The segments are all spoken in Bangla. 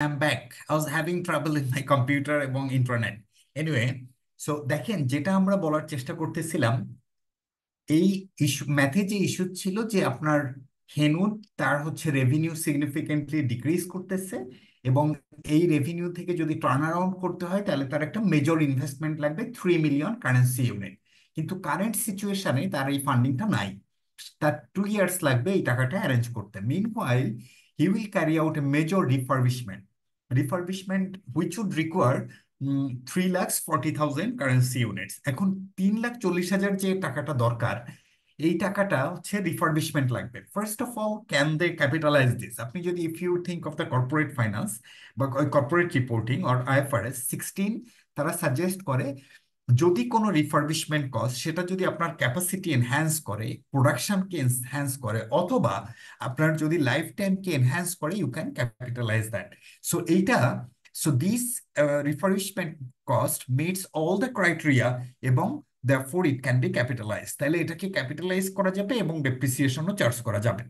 I'm back. I was having trouble in my computer এবং ইন্টারনেট। এনিওয়ে, সো দেখেন যেটা আমরা বলার চেষ্টা করতেছিলাম, এই ইস্যু ম্যাথে যে ইস্যু ছিল যে আপনার হেনুদ তার হচ্ছে রেভিনিউ সিগনিফিকেন্টলি ডিক্রিজ করতেছে, এবং এই রেভিনিউ থেকে যদি টার্ন অ্যারাউন্ড করতে হয় তাহলে তার একটা মেজর ইনভেস্টমেন্ট লাগবে 3 মিলিয়ন কারেন্সি ইউনিট। কিন্তু কারেন্ট সিচুয়েশনে তার এই ফান্ডিংটা নাই। তার 2 ইয়ার্স লাগবে এই টাকাটা অ্যারেঞ্জ করতে। Meanwhile he will carry out a major refurbishment which would require 3,40,000 currency units. এখন 3,40,000 যে টাকাটা দরকার, এই টাকাটা হচ্ছে রিফারবিশমেন্ট লাগবে। First of all, can they capitalize this? আপনি যদি if you think of the corporate finance বা কর্পোরেট রিপোর্টিং অর IFRS 16, তারা সাজেস্ট করে যদি কোনো রিফারবিশমেন্ট কস্ট সেটা যদি আপনার ক্যাপাসিটি এনহ্যান্স করে, প্রোডাকশনকে এনহ্যান্স করে, অথবা আপনার যদি লাইফ টাইমকে এনহ্যান্স করে, you can capitalize that. So এইটা, so this refurbishment cost meets all the criteria, এবং therefore it can be capitalized। তাহলে এটাকে ক্যাপিটালাইজ করা যাবে এবং ডেপ্রিসিয়েশনও চার্জ করা যাবে।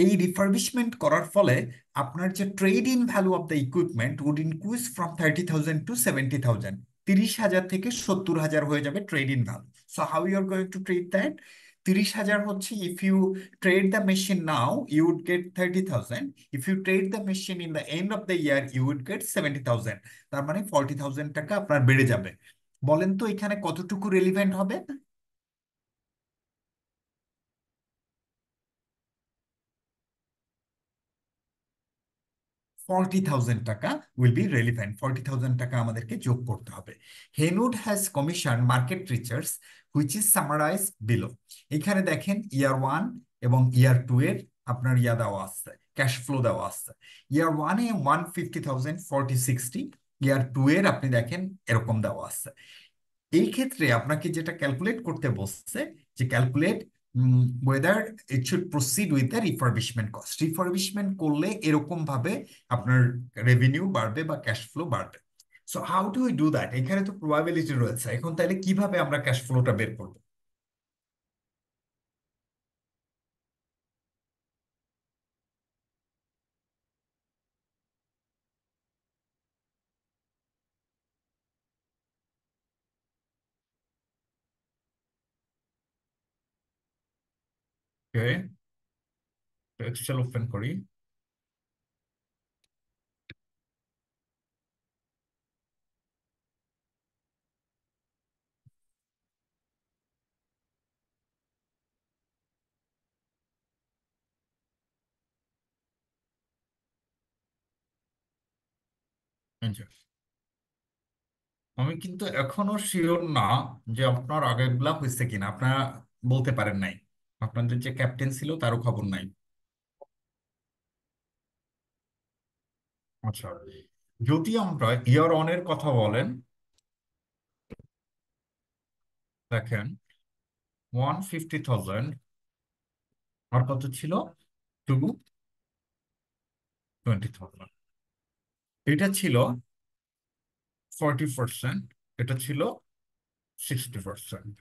এই রিফারবিশমেন্ট করার ফলে আপনার যে trade in value of the equipment would increase from 30,000 to 70,000। 30,000 থেকে 70,000 হয়ে যাবে trade in value. So how you are going to treat that? 30,000 হচ্ছে, if you trade the machine now you would get 30,000। If you trade the machine in the end of the year you would get 70,000। তার মানে 40,000 টাকা আপনার বেড়ে যাবে। বলেন তো এখানে কতটুকু রেলিভেন্ট হবে? 40,000 টাকা উইল বি রেলিভেন্ট। 40,000 টাকা আমাদেরকে যোগ করতে হবে। হেনুড has commission market research which is summarise below. এখানে দেখেন ইয়ার 1 এবং ইয়ার 2 এর আপনার দেওয়া আছে, ক্যাশ ফ্লো দেওয়া আছে। ইয়ার 1-এ 150,000, 40, 60। ইয়ার 2 এর আপনি দেখেন এরকম দেওয়া আছে। এই ক্ষেত্রে আপনাকে যেটা ক্যালকুলেট করতে বলছে, যে calculate whether it should proceed with the refurbishment cost. Refurbishment করলে এরকম ভাবে আপনার রেভিনিউ বাড়বে বা ক্যাশ ফ্লো বাড়বে। So how do we do that? এখানে তো প্রবাবিলিটি রয়েছে। এখন তাহলে কিভাবে আমরা ক্যাশ ফ্লোটা বের করবো? ওকে, এক্সেল ওপেন করি। এই যে, আমি কিন্তু এখনো শিওর না যে আপনার আগেরগুলা হয়েছে কিনা। আপনারা বলতে পারেন নাই, আপনাদের যে ক্যাপ্টেন ছিল তারও খবর নাই। আচ্ছা, যদি আমরা ইয়ার 1 এর কথা বলেন, দেখেন 150,000 আর কত ছিল? 220,000। এটা ছিল 40%, এটা ছিল 60%।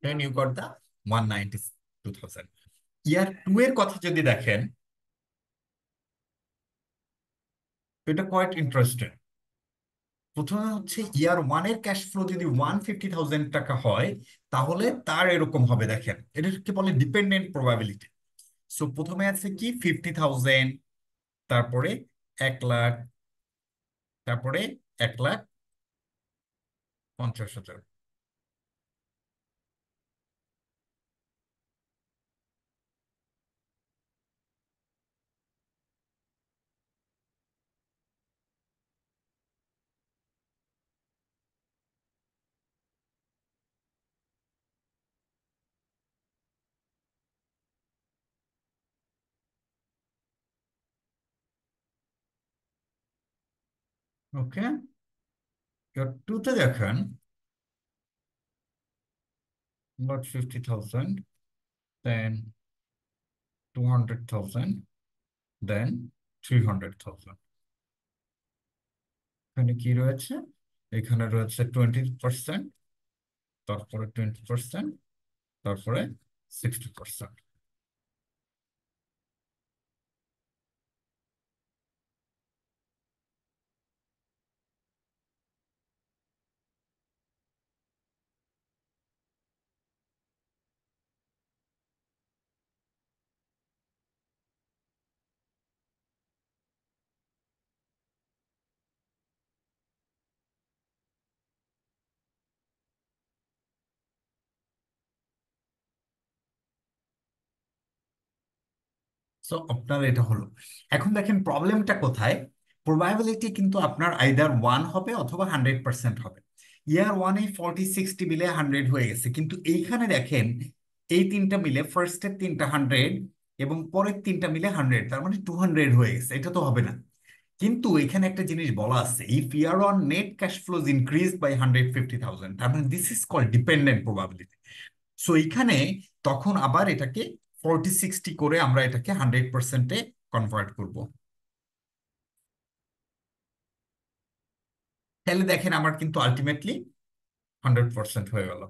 দেন ইউ গট দা 192,000। ইয়ার 2 এর কথা যদি দেখেন, এটা কোয়াইট ইন্টারেস্টিং। প্রথমে হচ্ছে ইয়ার 1 এর ক্যাশ ফ্লো যদি 150,000 টাকা হয়, তাহলে তার এরকম হবে। দেখেন, এটাকে বলে ডিপেন্ডেন্ট প্রবাবিলিটি। সো প্রথমে আছে কি 50,000, তারপরে 1 লাখ, তারপরে 1,50,000। ওকে, ইয়ার 2 তে দেখেন about 50,000, 200,000, দেন 300,000। এখানে কি রয়েছে? এখানে রয়েছে 20%, তারপরে 20%, তারপরে 60%। সো আপনার এটা হলো। এখন দেখেন প্রবলেমটা কোথায়। প্রবাবিলিটি কিন্তু আপনার আইদার 1 হবে অথবা 100% হবে। ইয়ার ওয়ানে 40 60 মিলে 100 হয়ে গেছে, কিন্তু এইখানে দেখেন এই তিনটা মিলে, ফার্স্টের তিনটা 100 এবং পরের তিনটা মিলে 100, তার মানে 200 হয়ে গেছে। এটা তো হবে না। কিন্তু এখানে একটা জিনিস বলা আছে, if year one net cash flows increase by 150,000, তার মানে this is called dependent probability. So এইখানে তখন আবার এটাকে 40 60 করে আমরা এটাকে 100%-এ কনভার্ট করব। তাহলে দেখেন আমার কিন্তু আলটিমেটলি 100% হয়ে গেল।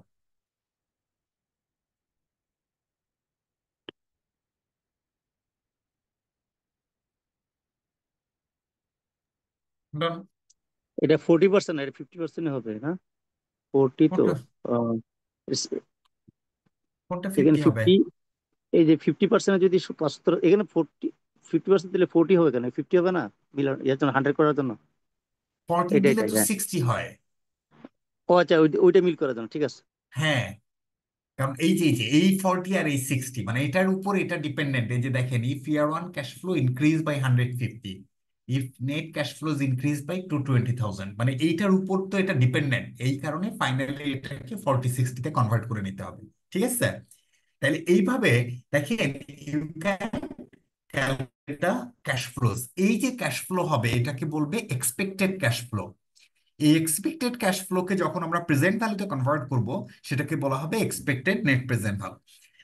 Done? এটা 40%, এটা 50% হবে না? 40 তো। কোনটা আহ, এস- কোনটা এখানে 50 হবে? 50, এই যে 50% যদি 75, এখানে 50% দিলে 40 হবে কেন? 50 হবে না মিলান এর জন্য, 100 করার জন্য? 40 এটাই দিলে তাই, তো হ্যাঁ। 60 হয়। ও আচ্ছা, ওইটা মিল করার জন্য, ঠিক আছে। হ্যাঁ, কারণ এই যে এই 40 আর এই 60, মানে এটার উপর এটা ডিপেন্ডেন্ট। এই যে দেখেন, if year one cash flow increase by 150, if net cash flows increase by 220,000, মানে এইটার উপর তো এটা ডিপেন্ডেন্ট। এই কারণে ফাইনালি এটাকে 40 60-তে কনভার্ট করে নিতে হবে। ঠিক আছে? তাহলে এইভাবে দেখেন, you can calculate the cash flows. এই যে ক্যাশ ফ্লো হবে এটাকে বলবে এক্সপেক্টেড ক্যাশ ফ্লো। এই এক্সপেক্টেড ক্যাশ ফ্লোকে যখন আমরা প্রেজেন্ট ভ্যালুতে কনভার্ট করব, সেটাকে বলা হবে এক্সপেক্টেড নেট প্রেজেন্ট ভ্যালু।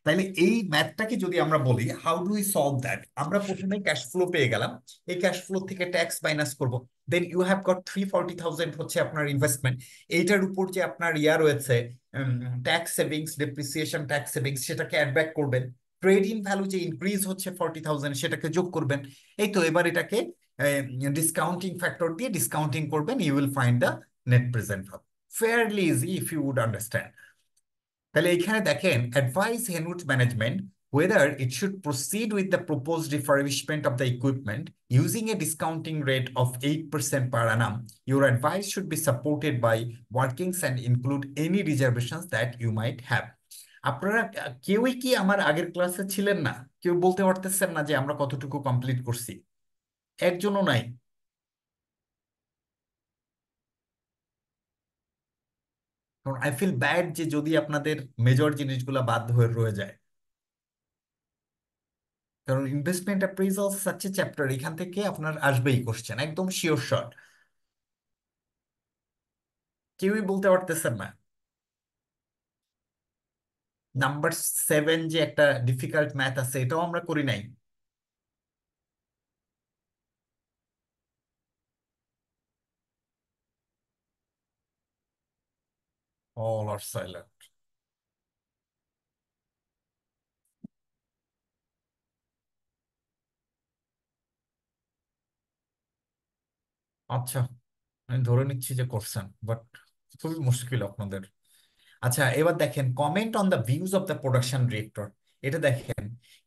তাইলে এই ম্যাথটাকে যদি আমরা বলি, how do we solve that? আমরা প্রথমে ক্যাশ ফ্লো পেয়ে গেলাম, এই ক্যাশ ফ্লো থেকে ট্যাক্স মাইনাস করব। দেন ইউ হ্যাভ গট 340,000 হচ্ছে আপনার ইনভেস্টমেন্ট। এইটার উপর যে আপনার ইয়া রয়েছে, tax savings, depreciation tax savings, সেটাকে অ্যাড ব্যাক করবেন। ট্রেড ইন ভ্যালু যে ইনক্রিজ হচ্ছে 40,000, সেটাকে যোগ করবেন। এই তো, এবার এটাকে ডিসকাউন্টিং ফ্যাক্টর দিয়ে ডিসকাউন্টিং করবেন, you will find the net present value. Fairly easy if you would understand. তাহলে এখানে দেখেন, অ্যাডভাইস হেনুট management whether it should proceed with the proposed refurbishment of the equipment using a discounting rate of 8% per annum. Your advice should be supported by workings and include any reservations that you might have. আপনারা কেউই কি আমার আগের ক্লাসে ছিলেন না? কেউ বলতে পারতেছেন না যে আমরা কতটুকু কমপ্লিট করছি? একজনও নাই। কারণ আই ফিল ব্যাড যে যদি আপনাদের মেজর জিনিসগুলো বাদ হয়ে রয়ে যায়। কারণ investment appraisal such a chapter, এখান থেকে আপনার আসবেই কোশ্চেন, একদম শিওর শট। কেউই বলতে পারতেছেন না। নাম্বার 7 যে একটা ডিফিকাল্ট ম্যাথ আছে, এটাও আমরা করি নাই। অল আর সাইলেন্ট। আচ্ছা, আমি ধরে নিচ্ছি যে করছেন, বাট খুবই মুশকিল আপনাদের। আচ্ছা, এবার দেখেন, comment on the views of the production director. এটা দেখেন,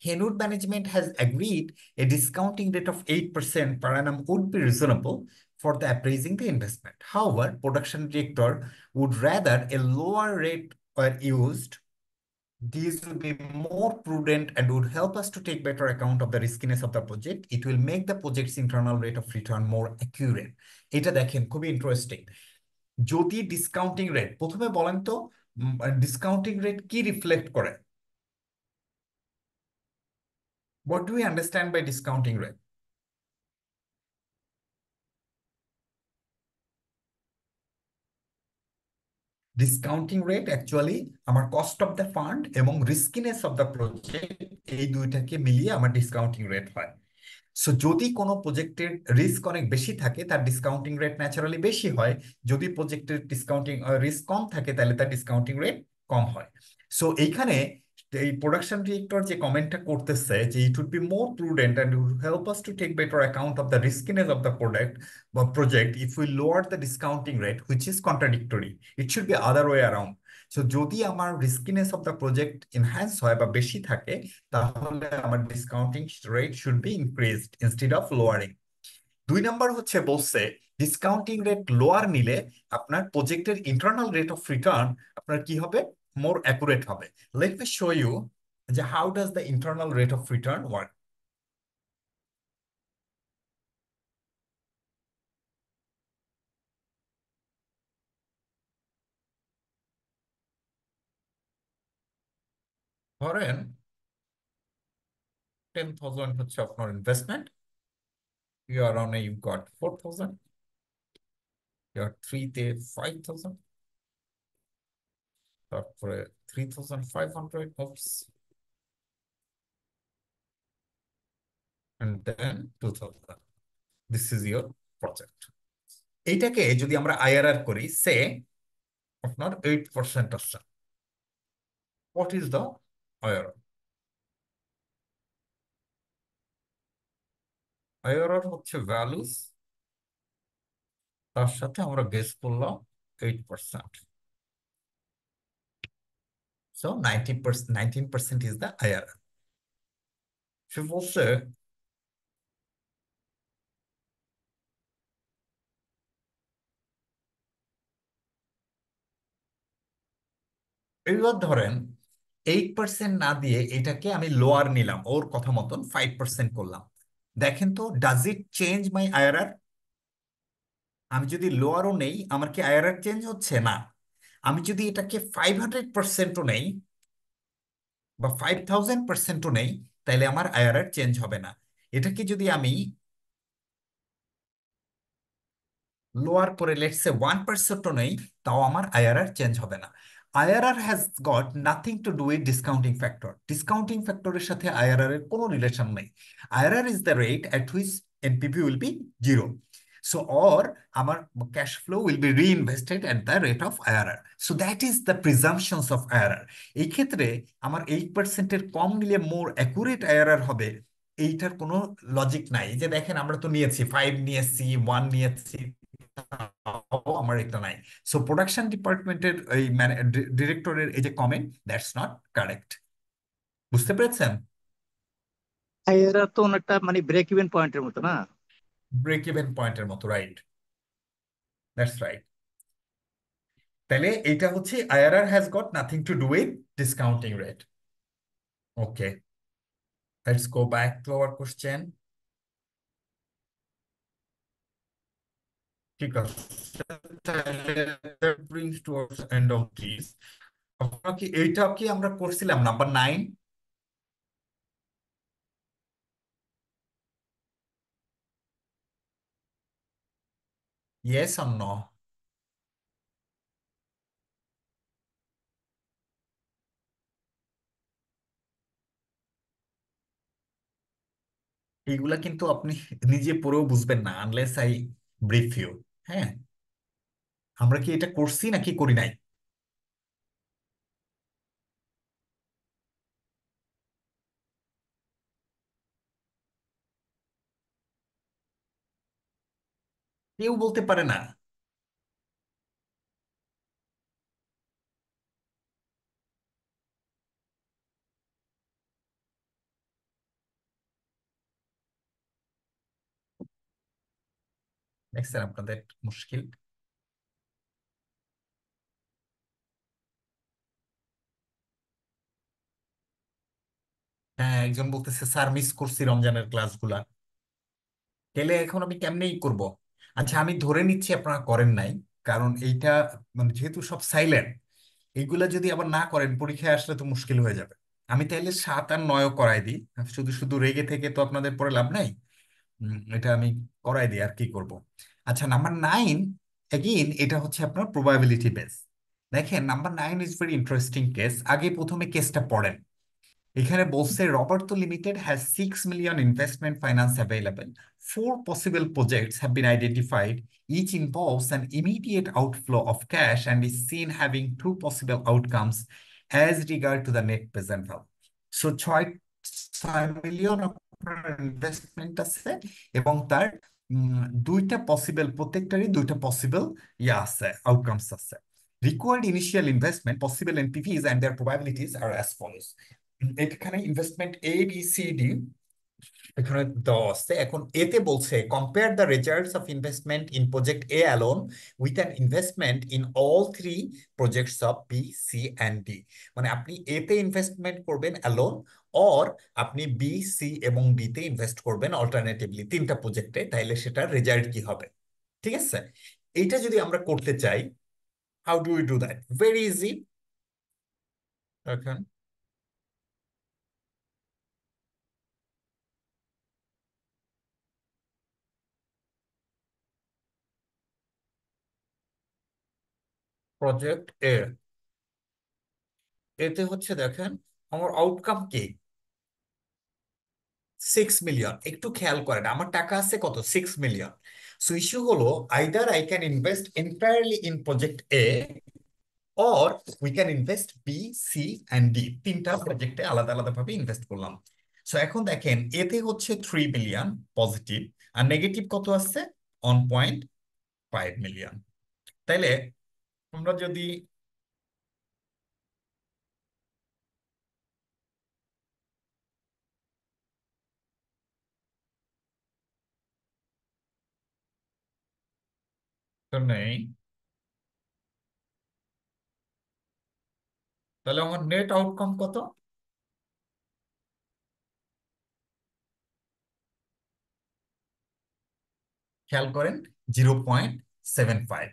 হেনুর management has agreed a discounting rate of 8% per annum would be reasonable for the appraising the investment. However, production director would rather a lower rate were used. These would be more prudent and would help us to take better account of the riskiness of the project. It will make the project's internal rate of return more accurate. এটা দেখেন খুবই ইন্টারেস্টিং। যদি ডিসকাউন্টিং রেট, প্রথমে বলেন তো, ডিসকাউন্টিং রেট কি রিফ্লেক্ট করে? What do you understand by discounting rate? Discounting rate actually আমার কস্ট অফ দ্য ফান্ড এবং রিস্কিনেস অফ দ্য প্রজেক্ট, এই দুইটাকে মিলিয়ে আমার ডিসকাউন্টিং রেট হয়। সো যদি কোনো প্রজেক্টের রিস্ক অনেক বেশি থাকে তার ডিসকাউন্টিং রেট ন্যাচারালি বেশি হয়, যদি প্রজেক্টের ডিসকাউন্টিং রিস্ক কম থাকে তাহলে তার ডিসকাউন্টিং রেট কম হয়। সো এইখানে এই প্রোডাকশন ডিরেক্টর যে কমেন্টটা করতেছে যে it would be more prudent and would help us to take better account of the riskiness of the product বা project if we lower the discounting rate which is contradictory, it should be other way around. So যদি আমার riskiness of the project enhance হয় বা বেশি থাকে, তাহলে আমার discounting rate should be increased instead of lowering. দুই নাম্বার হচ্ছে বলছে ডিসকাউন্টিং রেট লোয়ার নিলে আপনার প্রজেক্টের ইন্টারনাল রেট অফ রিটার্ন আপনার কি হবে, মোর অ্যাকুরেট হবে। লেট মি শো ইউ যে how does the internal rate of return work. ধরেন 10,000 হচ্ছে আপনার investment, you are on you got 4,000, you are 3 তে 5,000, তারপরে 3,500 and then 2,000. This is your project. এইটাকে যদি আমরা আইআরআর করি, সে আপনার 8% আসছে। What is the IRR? IRR হচ্ছে ভ্যালুস, তার সাথে আমরা গেস করলাম 8%। So 90%, 19% is the IRR. সে বলছে এইবার ধরেন 8% না দিয়ে এটাকে আমি লোয়ার নিলাম, ওর কথা মতন 5% করলাম। দেখেন তো, does it change my IRR? আমি যদি লোয়ারও নেই আমার কি আইআরআর চেঞ্জ হচ্ছে? না। আমি যদি এটাকে 500%ও নেই বা 5,000%ও নেই, তাইলে আমার আইআরআর চেঞ্জ হবে না। এটাকে যদি আমি লোয়ার করে লেটস সে 1%ও নেই, তাও আমার আইআরআর চেঞ্জ হবে না। IRR has got nothing to do with discounting factor. Discounting ফ্যাক্টরের সাথে আইআরআর এর কোনো রিলেশন নেই। IRR is the rate at which NPV will be zero. So or আমার cash flow will be reinvested at the rate of IRR. So that is the presumptions of IRR. এই ক্ষেত্রে আমার 8%-এর কম নিলে মোর অ্যাকুরেট আইআরআর হবে, এইটার কোনো লজিক নাই। এই যে দেখেন আমরা তো নিয়েছি 5 নিয়েছি, 1 নিয়েছি, তাও আমার এটা নাই। সো প্রোডাকশন ডিপার্টমেন্টের এই ডিরেক্টরের এই যে কমেন্ট, দ্যাটস নট কারেক্ট। বুঝতে পেরেছেন? এরা তো অনেকটা মানে ব্রেক ইভেন পয়েন্টের মতো না? ব্রেক ইভেন পয়েন্টের মতো, রাইট, দ্যাটস রাইট। তাহলে এটা হচ্ছে IRR has got nothing to do with discounting rate. Okay, let's go back to our question. ঠিক আছে, brings towards end of this. আপনারা কি এইটা কি আমরা করছিলাম নাম্বার 9? Yes or no? এইগুলা কিন্তু আপনি নিজে পড়েও বুঝবেন না আনলেস আই ব্রিফ ইউ। হ্যাঁ, আমরা কি এটা করছি নাকি করি নাই? কেউ বলতে পারে না। দেখছেন আপনাদের মুশকিল। হ্যাঁ, একজন বলতেছে স্যার মিস করছি রমজানের ক্লাসগুলা, গেলে এখন আমি কেমনেই করব। আচ্ছা, আমি ধরে নিচ্ছি আপনারা করেন নাই, কারণ এইটা মানে যেহেতু সব সাইলেন্ট, এইগুলা যদি আবার না করেন পরীক্ষায় আসলে তো মুশকিল হয়ে যাবে। আমি তাইলে 7 আর 9ও করাই দিই। শুধু শুধু রেগে থেকে তো আপনাদের পরে লাভ নাই। এটা আমি করাই দিই, আর কি করব। আচ্ছা, নাম্বার 9, এগেইন এটা হচ্ছে আপনার প্রবাবিলিটি বেস। দেখেন, number 9 is very interesting case. আগে প্রথমে কেসটা পড়েন। এখানে বলছে Roberto limited has 6 million investment finance available. 4 possible projects have been identified. Each involves an immediate outflow of cash and is seen having 2 possible outcomes as regard to the net present value. So 6 million investment আছে, এবং তার দুইটা পসিবল, প্রত্যেকটারই দুইটা পসিবল আছে, আউটকামস আছে। Required initial investment, possible NPVs and their probabilities are as follows. এখানে investment A B C D এখানে দেওয়া আছে। এখন এতে বলছে compare the results of investment in project A alone with an investment in all three projects of B C and D. মানে আপনি এতে ইনভেস্টমেন্ট করবেন অ্যালোন, অর আপনি বি সি এবং ডি তে ইনভেস্ট করবেন অল্টারনেটিভলি, তিনটা প্রজেক্টে, তাইলে সেটার রেজাল্ট কি হবে। ঠিক আছে, এইটা যদি আমরা করতে চাই, how do we do that? Very easy. এখন প্রজেক্ট এ, এতে হচ্ছে দেখেন আমার আউটকাম কি, 6 মিলিয়ন। একটু খেয়াল করেন, আমার টাকা আছে কত, 6 মিলিয়ন। সো ইস্যু হলো, either I can invest entirely in project A, or we can invest B C and D, তিনটা প্রজেক্টে আলাদা আলাদা ভাবে ইনভেস্ট করলাম। সো এখন দেখেন এতে হচ্ছে 3 মিলিয়ন পজিটিভ, আর নেগেটিভ কত আছে, 1.5 মিলিয়ন। তাইলে আমরা যদি, তো নেই, তাহলে আমার নেট আউটকাম কত, খেয়াল করেন, 0.75।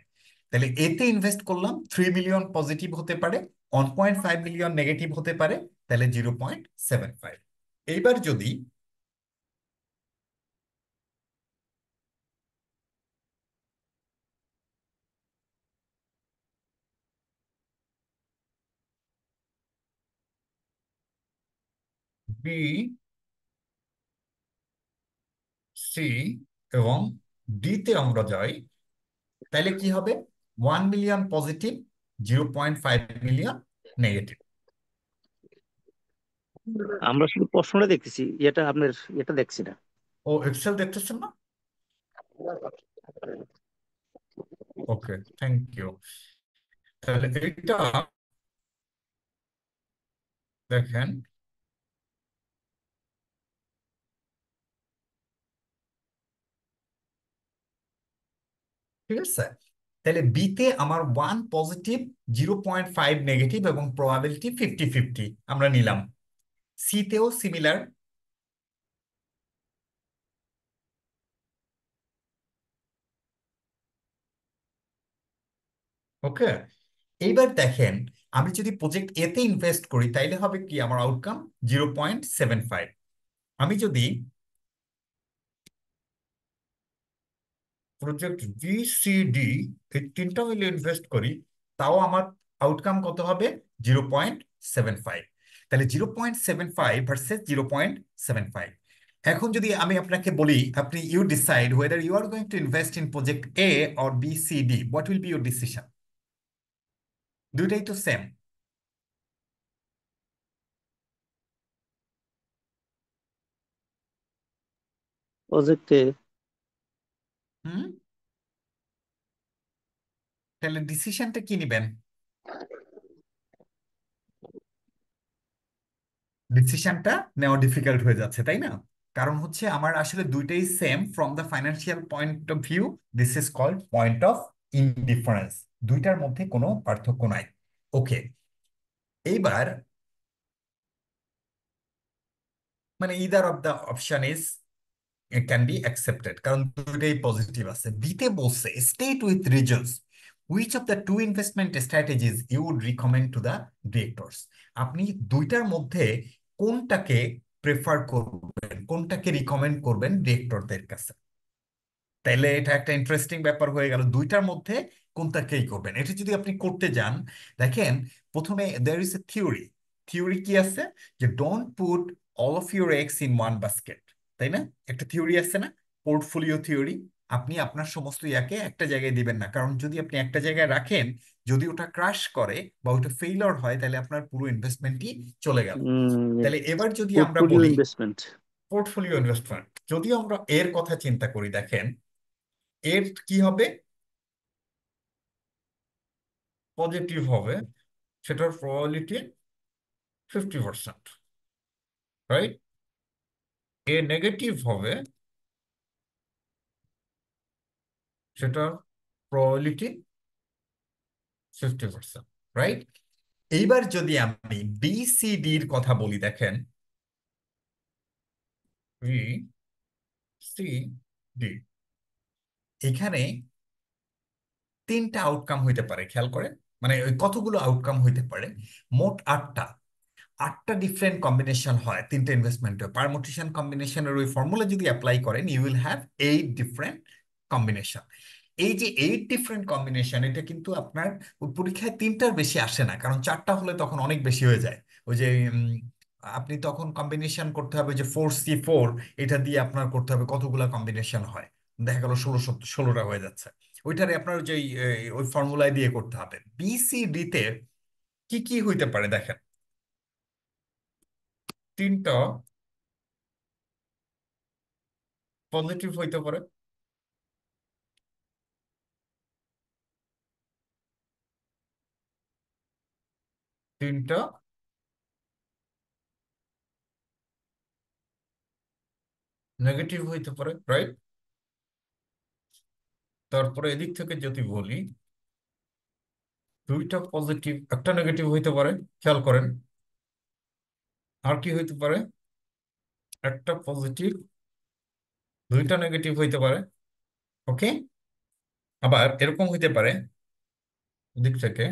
তাহলে এতে ইনভেস্ট করলাম, 3 মিলিয়ন পজিটিভ হতে পারে, 1.5 মিলিয়ন নেগেটিভ হতে পারে, তাহলে 0.75। এইবার যদি বি সি এবং ডি তে আমরা যাই, তাহলে কি হবে, 1 মিলিয়ন পজিটিভ, 0.5 মিলিয়ন নেগেটিভ। আমরা শুধু প্রশ্নটা দেখতেছি, এটা আপনার এটা দেখছি না। ও, এক্সেল দেখতেছেন না? ওকে, থ্যাংক ইউ। তাহলে এইটা দেখেন, ঠিক আছে। তাহলে বিতে আমার 1 পজিটিভ, 0.5 নেগেটিভ এবং প্রবাবিলিটি 50-50 আমরা নিলাম। সিতেও সিমিলার। ওকে, এইবার দেখেন, আমি যদি প্রজেক্ট এতে ইনভেস্ট করি তাইলে হবে কি, আমার আউটকাম 0.75। আমি যদি প্রজেক্ট বি সি ডি এই তিনটা মিলে ইনভেস্ট করি, তাও আমার আউটকাম কত হবে, 0.75। তাহলে 0.75 ভার্সেস 0.75। এখন যদি আমি আপনাকে বলি, আপনি you decide whether you are going to invest in project A or B C D, what will be your decision? দুইটাই তো সেম। প্রজেক্টে হুম, তাহলে ডিসিশনটা কি নিবেন? ডিসিশনটা নেওয়া ডিফিকাল্ট হয়ে যাচ্ছে, তাই না? কারণ হচ্ছে আমার আসলে দুইটাই same from the financial point of view. This is called point of indifference. দুইটার মধ্যে কোনো পার্থক্য নাই। ওকে, এইবার মানে either of the option is can be accepted, কারণ দুইটাই পজিটিভ আছে। বিতে বলছে state with reasons which of the two investment strategies you would recommend to the directors. আপনি দুইটার মধ্যে কোনটাকে প্রেফার করবেন, কোনটাকে রিকমেন্ড করবেন ডিরেক্টরদের কাছে। তাইলে এটা একটা ইন্টারেস্টিং ব্যাপার হয়ে গেল, দুইটার মধ্যে কোনটাকেই করবেন। এটা যদি আপনি করতে যান, দেখেন প্রথমে there is a theory. Theory কি আছে? যে don't put all of your eggs in one basket, তাই না? একটা থিওরি আছে না, পোর্টফোলিও থিওরি। আপনি আপনার সমস্ত ইয়াকে একটা জায়গায় দিবেন না, কারণ যদি আপনি একটা জায়গায় রাখেন, যদি ওটা ক্রাশ করে বা ওটা ফেইলিওর হয়, তাহলে আপনার পুরো ইনভেস্টমেন্টই চলে গেল। তাহলে এবার যদি আমরা পোর্টফোলিও বলি ইনভেস্টমেন্ট। পোর্টফোলিও ইনভেস্টমেন্ট, যদি আমরা এর কথা চিন্তা করি, দেখেন এর কি হবে? পজিটিভ হবে, সেটার প্রবাবিলিটি 50%, রাইট? এ নেগেটিভ হবে, সেটার প্রবাবিলিটি 50%, রাইট? এইবার যদি আমি বিসিডির কথা বলি, দেখেন বি সি ডি, এখানে তিনটা আউটকাম হইতে পারে, খেয়াল করে। মানে ওই কতগুলো আউটকাম হইতে পারে? মোট আটটা। আটটা ডিফারেন্ট কম্বিনেশন হয় তিনটা ইনভেস্টমেন্টে। পারমুটেশন কম্বিনেশনের ওই ফর্মুলা যদি অ্যাপ্লাই করেন, you will have 8 different combination. এই যে 8 ডিফারেন্ট কম্বিনেশন, এটা কিন্তু আপনার ওই পরীক্ষায় তিনটার বেশি আসে না, কারণ চারটা হলে তখন অনেক বেশি হয়ে যায়। ওই যে আপনি তখন কম্বিনেশন করতে হবে যে 4C4, এটা দিয়ে আপনার করতে হবে কতগুলা কম্বিনেশন হয়। দেখা গেল 16টা হয়ে যাচ্ছে। ওইটারে আপনার যে ওই ফর্মুলায় দিয়ে করতে হবে। বিসিডি তে কি কি হইতে পারে দেখেন, তিনটা পজিটিভ হইতে পারে, তিনটা নেগেটিভ হইতে পারে, রাইট? তারপরে এদিক থেকে যদি বলি, দুইটা পজিটিভ একটা নেগেটিভ হইতে পারে, খেয়াল করেন। আর কি হইতে পারে? একটা পজিটিভ, দুইটা নেগেটিভ হইতে পারে। ওকে। আবার এরকম হইতে পারে, এদিক থেকে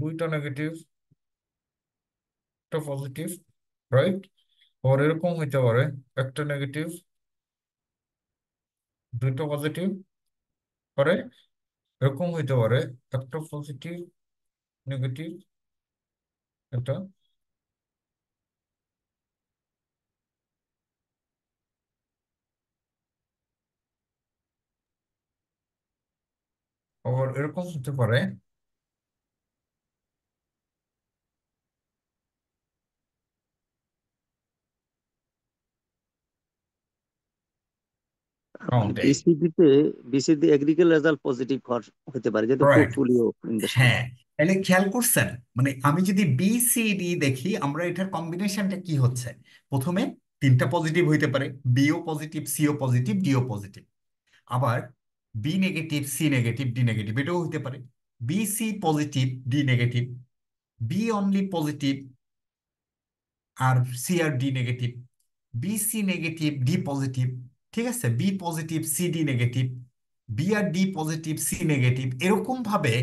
দুইটা নেগেটিভ, একটা পজিটিভ, রাইট? আবার এরকম হইতে পারে, একটা নেগেটিভ, দুইটা পজিটিভ, পরে এরকম হইতে পারে, একটা পজিটিভ, নেগেটিভ, এটা। আবার এরকম হতে পারে, আপনার কাউন্ট এই। বিসিডি এগ্রিগেট রেজাল্ট পজিটিভ হতে পারে, যেহেতু রাইট। Portfolio investment. হ্যাঁ, তাহলে খেয়াল করছেন, মানে আমি যদি বি সি ডি দেখি, আমরা এটার কম্বিনেশনটা কি হচ্ছে? প্রথমে তিনটা পজিটিভ হইতে পারে, বিও পজিটিভ, সিও পজিটিভ, ডিও পজিটিভ। আবার B negative, C negative, D negative, এটাও হইতে পারে। B C positive, D negative, B only positive, আর সি আর D negative, B C negative, D positive. ঠিক আছে, B positive, C D negative, B আর ডি পজিটিভ, সি নেগেটিভ। এরকম ভাবে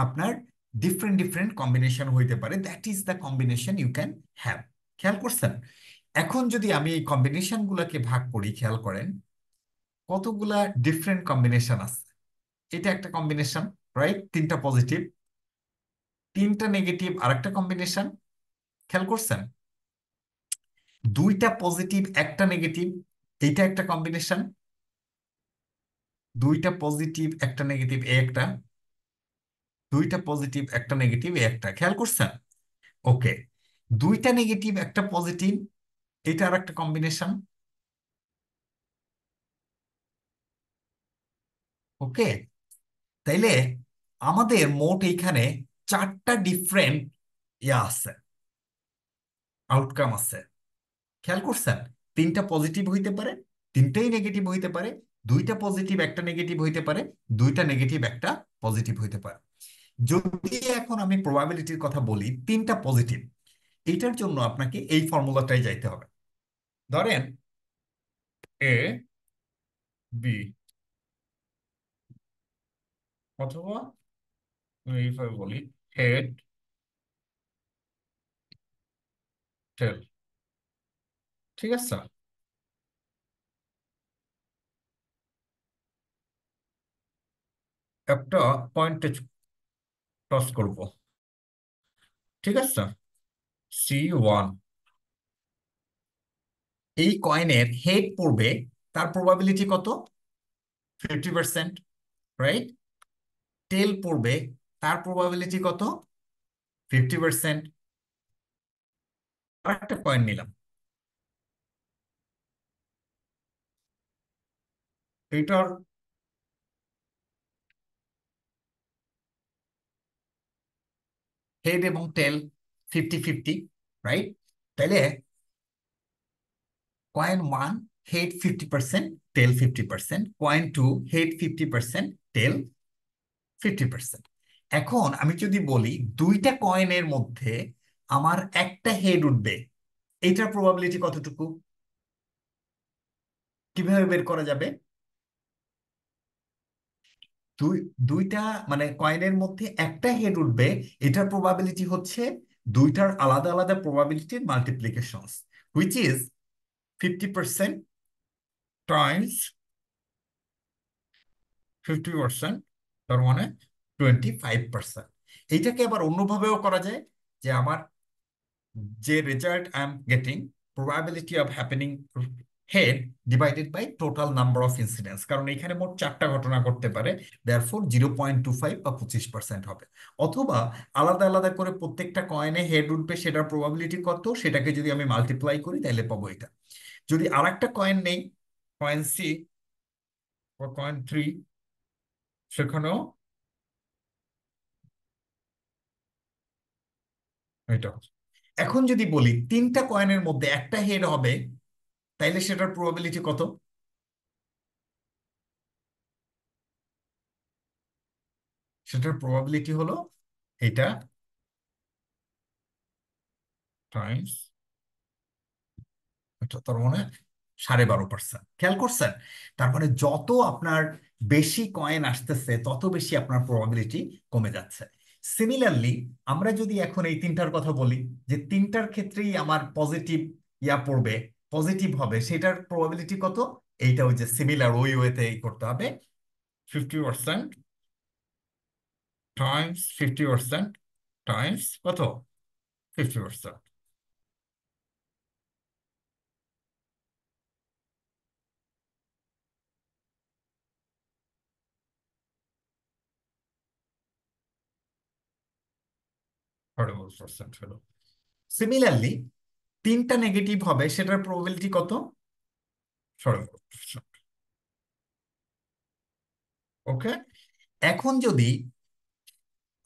আপনার ডিফারেন্ট ডিফারেন্ট কম্বিনেশন হইতে পারে। That is the combination you can have. খেয়াল করছেন? এখন যদি আমি এই কম্বিনেশন গুলাকে ভাগ করি, খেয়াল করেন কতগুলা ডিফারেন্ট কম্বিনেশন আছে। এটা একটা কম্বিনেশন, রাইট? তিনটা পজিটিভ, তিনটা নেগেটিভ, আরেকটা কম্বিনেশন। খেয়াল করছেন? দুইটা পজিটিভ, একটা নেগেটিভ, এইটা একটা কম্বিনেশন। দুইটা পজিটিভ, একটা নেগেটিভ, এ একটা। দুইটা পজিটিভ, একটা নেগেটিভ, এ একটা। খেয়াল করছেন? ওকে। দুইটা নেগেটিভ, একটা পজিটিভ, এটা আর একটা কম্বিনেশন। ওকে। তাইলে আমাদের মোট এইখানে চারটা ডিফারেন্ট ইয়া আছে, আউটকাম আছে। খেয়াল করছেন? তিনটা পজিটিভ হইতে পারে, তিনটাই নেগেটিভ হইতে পারে, দুইটা পজিটিভ, একটা নেগেটিভ হইতে পারে, দুইটা নেগেটিভ, একটা পজিটিভ হইতে পারে। যদি এখন আমি প্রবাবিলিটির কথা বলি, তিনটা পজিটিভ, এইটার জন্য আপনাকে এই ফর্মুলাটাই যাইতে হবে। ধরেন এ বি, অথবা আমি এইভাবে বলি হেড টেল। ঠিক আছে? একটা পয়েন্টে টস করব, ঠিক আছে? C1, এই কয়েনের হেড পড়বে, তার প্রবাবিলিটি কত? 50%, রাইট? টেল পড়বে, তার প্রবাবিলিটি কত? 50%। আর একটা কয়েন নিলাম, এটার হেড এবং টেল 50-50, রাইট? তাইলে coin one head 50%, tail 50%, coin two head 50%, tail 50%। এখন আমি যদি বলি দুইটা কয়েনের মধ্যে আমার একটা হেড উঠবে, এটার প্রবাবিলিটি কতটুকু? কিভাবে বের করা যাবে? দুই দুইটা মানে কয়েনের মধ্যে একটা হেড উঠবে, এটার প্রবাবিলিটি হচ্ছে দুইটার আলাদা আলাদা প্রবাবিলিটির মাল্টিপ্লিকেশনস, হুইচ ইজ 50% টাইমস 50%, তার মানে 25%। এইটাকে আবার অন্যভাবেও করা যায়, যে আমার যে result I am getting, probability of happening head divided by total number of incidents, কারণ এখানে মোট চারটা ঘটনা ঘটতে পারে, দেয়ারফোর 0.25 বা 25% হবে। অথবা আলাদা আলাদা করে প্রত্যেকটা কয়েনে হেড উঠবে, সেটার প্রবাবিলিটি কত, সেটাকে যদি আমি মাল্টিপ্লাই করি তাহলে পাবো এটা। যদি আর একটা কয়েন নেই, কয়েন সি বা কয়েন থ্রি, সেখানেও এটা হবে। এখন যদি বলি তিনটা কয়েনের মধ্যে একটা হেড হবে, তাইলে সেটার প্রবাবিলিটি কত? সেটার প্রবাবিলিটি হলো এটা টাইমস এটা, তার মানে 12.5%। খেয়াল করছেন? তার মানে যত আপনার বেশি কয়েন আসতেছে তত বেশি আপনার প্রবাবিলিটি কমে যাচ্ছে। সিমিলারলি আমরা যদি এখন এই তিনটার কথা বলি, যে তিনটার ক্ষেত্রেই আমার পজিটিভ ইয়া পড়বে, পজিটিভ হবে, সেটার প্রবাবিলিটি কত? এইটা ওই যে সিমিলার ওই ওয়েতেই করতে হবে, 50% টাইমস 50% টাইমস কত? 50%। 40% হলো। সিমিলারলি তিনটা নেগেটিভ হবে, সেটার প্রবাবিলিটি কত? 40%। ওকে। এখন যদি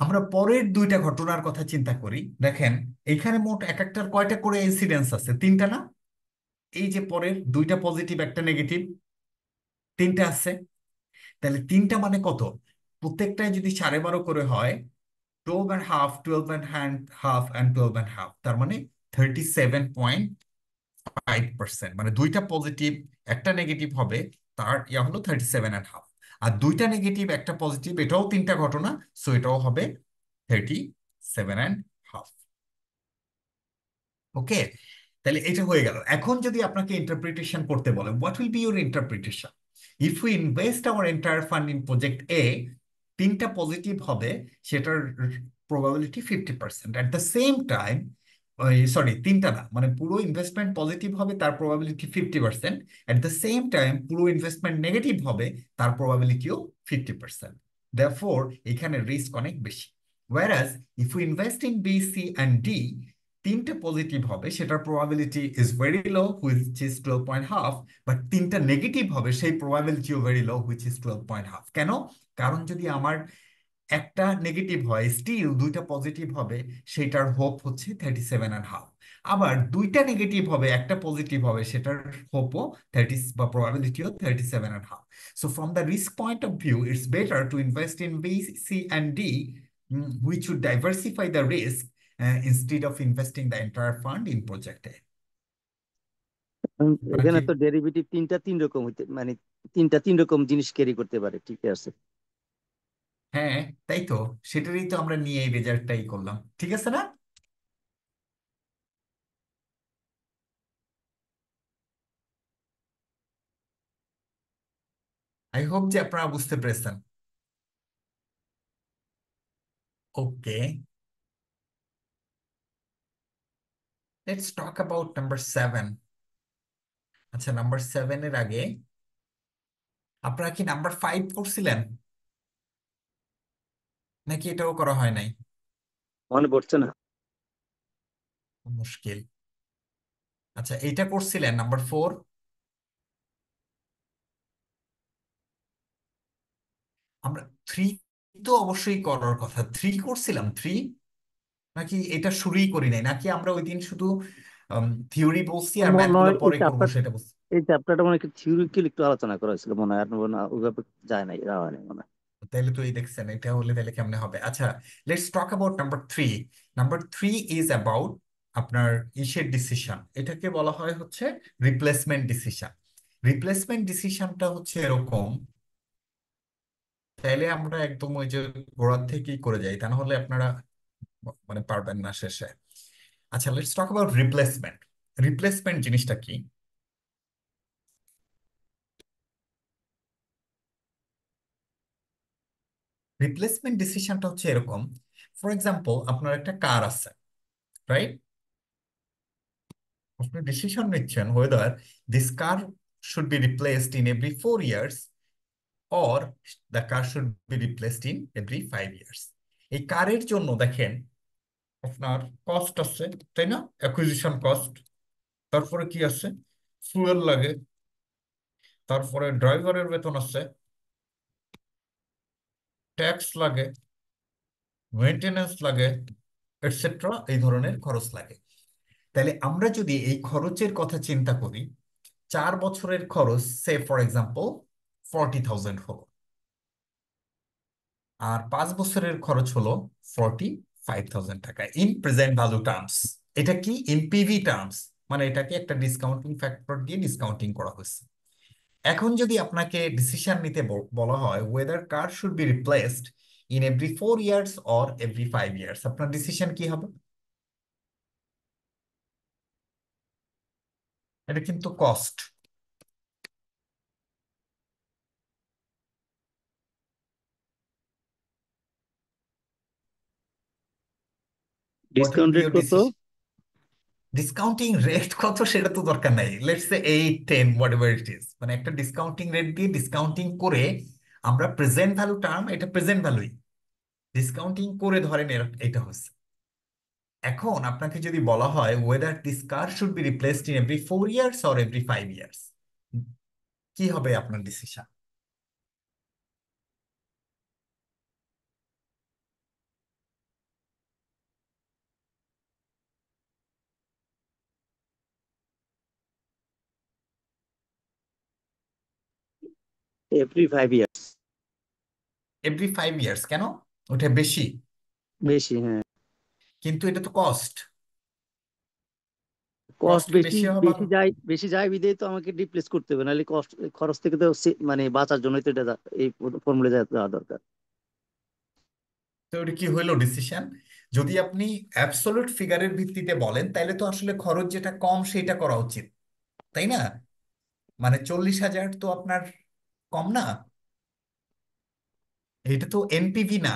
আমরা পরের দুইটা ঘটনার কথা চিন্তা করি, দেখেন এখানে মোট এক একটার কয়টা করে ইনসিডেন্স আছে? তিনটা না? এই যে পরের দুইটা পজিটিভ একটা নেগেটিভ, তিনটা আছে। তাহলে তিনটা মানে কত? প্রত্যেকটাই যদি 12.5 করে হয়, 12.5, 12.5 অ্যান্ড 12.5, তার মানে 37.5%। মানে দুইটা পজিটিভ একটা নেগেটিভ হবে, তার ইয়া হলো 37.5। আর দুইটা নেগেটিভ একটা পজিটিভ, এটাও তিনটা ঘটনা, সো এটাও হবে 37.5। ওকে, তাহলে এটা হয়ে গেল। এখন যদি আপনাকে ইন্টারপ্রিটেশন করতে বলে, what will be your interpretation? If we invest our entire fund in project A, তিনটা পজিটিভ হবে, সেটার probability 50%। At the same time, sorry তিনটা না, মানে পুরো ইনভেস্টমেন্ট পজিটিভ হবে, তার probability 50%। At the same time পুরো ইনভেস্টমেন্ট নেগেটিভ হবে, তার প্রবাবিলিটিও 50%। দেয়ারফোর এখানে রিস্ক অনেক বেশি। Whereas if you invest in B, C and D, তিনটে পজিটিভ হবে, সেটার probability is very low, which is 12.5। But তিনটা নেগেটিভ হবে, সেই প্রবাবিলিটিও ভেরি লো, হুইচ ইজ 12.5। কেন? কারণ যদি আমার একটা নেগেটিভ হয়, স্টিল দুইটা পজিটিভ হবে, সেটার হোপ হচ্ছে 37.5। আবার দুইটা নেগেটিভ হবে একটা পজিটিভ হবে, সেটার হোপও 30 বা প্রবাবিলিটিও 37.5। So from the risk point of view, it's better to invest in B, C and D, which would diversify the risk instead of investing the entire fund in project A. আপনার এখানে কি? তো ডেরিভেটিভ তিনটা তিন রকম হইতে, মানে তিনটা তিন রকম জিনিস ক্যারি করতে পারে, ঠিক আছে? হ্যাঁ, তাই তো, সেটারই তো আমরা নিয়ে এই রেজাল্টটাই করলাম, ঠিক আছে না? আই হোপ যে আপনারা বুঝতে পেরেছেন। ওকে, লেটস টক অ্যাবাউট নাম্বার 7। আচ্ছা, নাম্বার 7 এর আগে আপনারা কি নাম্বার 5 করছিলেন, নাকি এটাও করা হয় নাই? মনে পড়ছে না। মুশকিল। আচ্ছা, এইটা করছিলেন নাম্বার 4? আমরা 3 তো অবশ্যই করার কথা। 3 করছিলাম 3, নাকি এটা শুরুই করি নাই, নাকি আমরা ওই দিন শুধু থিওরি বলছি আর মনে ম্যাথ গুলো হয় পরে করবো সেটা বলছি? এই চ্যাপ্টারটা মনে হয় একটু থিওরিক্যাল একটু আলোচনা করা হয়েছিল মনে হয়, আর মনে হয় ওইভাবে যায় নাই, যাওয়া হয়নি মনে হয়। তাহলে তো এই দেখছেন, এটা হলে তাহলে কেমনে হবে? আচ্ছা, let's talk about number 3। Number 3 is about আপনার ইসের ডিসিশন। এটাকে বলা হয় হচ্ছে রিপ্লেসমেন্ট ডিসিশন। রিপ্লেসমেন্ট ডিসিশনটা হচ্ছে এরকম, তাইলে আমরা একদম ওই যে গোড়ার থেকেই করে যাই, তা না হলে আপনারা মানে পারবেন না শেষে। আচ্ছা, let's talk about replacement. Replacement জিনিসটা কি? রিপ্লেসমেন্ট ডিসিশনটা হচ্ছে এরকম, ফর এক্সাম্পল আপনার একটা কার আছে, রাইট? আপনি ডিসিশন নিচ্ছেন whether this car should be replaced in every 4 years or the car should be replaced in every 5 years। এই কারের জন্য দেখেন আপনার কস্ট আছে, তাই না? অ্যাকুইজিশন কস্ট, তারপরে কি আছে, ফুয়েল লাগে, তারপরে ড্রাইভারের বেতন আছে, ট্যাক্স লাগে, মেনটেনেন্স লাগে, এটসেট্রা, এই ধরনের খরচ লাগে। তাহলে আমরা যদি এই খরচের কথা চিন্তা করি, 4 বছরের খরচ সে ফর এক্সাম্পল 40,000 হলো, আর 5 বছরের খরচ হলো 45,000 টাকা ইন প্রেজেন্ট ভ্যালু টার্মস। এটা কি এনপিভি টার্মস, মানে এটাকে একটা ডিসকাউন্টিং ফ্যাক্টর দিয়ে ডিসকাউন্টিং করা হয়েছে। এখন যদি আপনাকে ডিসিশন নিতে বলা হয় whether car should be replaced in every 4 years or every 5 years, আপনার ডিসিশন কি হবে? এটা কিন্তু cost. What will discount be rate your কত? ডিসিশন? ডিসকাউন্টিং রেট কত সেটা তো দরকার নাই, let's say 8, 10, whatever it is, মানে একটা ডিসকাউন্টিং রেট দিয়ে ডিসকাউন্টিং করে আমরা প্রেজেন্ট ভ্যালু টার্ম, এটা প্রেজেন্ট ভ্যালুই ডিসকাউন্টিং করে ধরেন এটা হচ্ছে। এখন আপনাকে যদি বলা হয় weather this car should be replaced in every 4 years or every 5 years, কি হবে আপনার decision? Every 5 years. Every 5 years কেন? ওটা বেশি, বেশি, হ্যাঁ। কিন্তু এটা তো কস্ট। কস্ট কস্ট কি বেশি, বেশি হওয়া ভালো? বেশি যায় বিদেয় তো আমাকে রিপ্লেস করতে হবে, নাহলে কস্ট, খরচ থেকে তো মানে বাঁচার জন্যই তো এটা এই ফর্মুলা যাওয়া দরকার। তো এটা কি হইলো ডিসিশন? যদি আপনি অ্যাবসলিউট ফিগারের ভিত্তিতে বলেন তাহলে তো আসলে খরচ যেটা কম সেটা করা উচিত, তাই না? মানে 40,000 তো আপনার কম না? এটা তো এনপিভি না।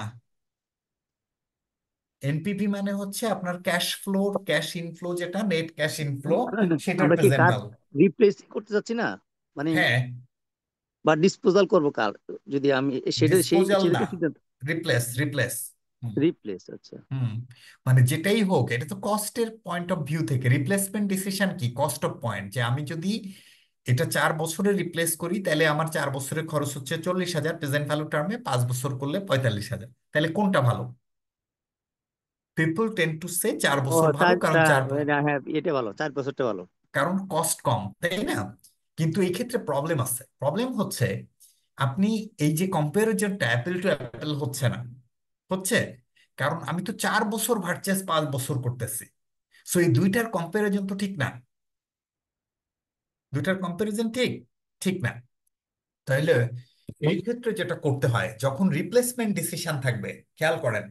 এনপিভি মানে হচ্ছে আপনার ক্যাশ ফ্লো, ক্যাশ ইনফ্লো, যেটা নেট ক্যাশ ইনফ্লো, না, না, সেটার আমরা কি প্রেজেন্ট কার ভ্যালু। রিপ্লেস করতে চাচ্ছি না, মানে হ্যাঁ, বা ডিসপোজাল করবো কার, যদি আমি সেটা ডিসপোজাল না, সেটাকে সিদ্ধান্ত। Replace replace. রিপ্লেস, আচ্ছা। হুম, মানে যেটাই হোক, এটা তো কস্টের পয়েন্ট অফ ভিউ থেকে। রিপ্লেসমেন্ট ডিসিশন কি, কস্ট অফ পয়েন্ট, যে আমি যদি এটা 4 বছরে রিপ্লেস করি তাহলে আমার 4 বছরের খরচ হচ্ছে 40,000 প্রেজেন্ট ভ্যালু টার্মে, 5 বছর করলে 45,000। তাহলে কোনটা ভালো? পিপল টেন টু সে চার ও বছর ভালো, কারণ হ্যাঁ, এটা ভালো, 4 বছরটা ভালো। কারণ কস্ট কম, তাই না? কিন্তু এই ক্ষেত্রে প্রবলেম আছে। প্রবলেম হচ্ছে আপনি এই যে কম্পারিজনটা অ্যাপেল টু অ্যাপেল হচ্ছে না। হচ্ছে কারণ আমি তো 4 বছর ভার্সেস 5 বছর করতেছি। সো এই দুইটার কম্পারিজন তো ঠিক না। দুইটার কম্পারিজন ঠিক ঠিক না। তাইলে এই ক্ষেত্রে যেটা করতে হয়, যখন রিপ্লেসমেন্ট ডিসিশন থাকবে, খেয়াল করেন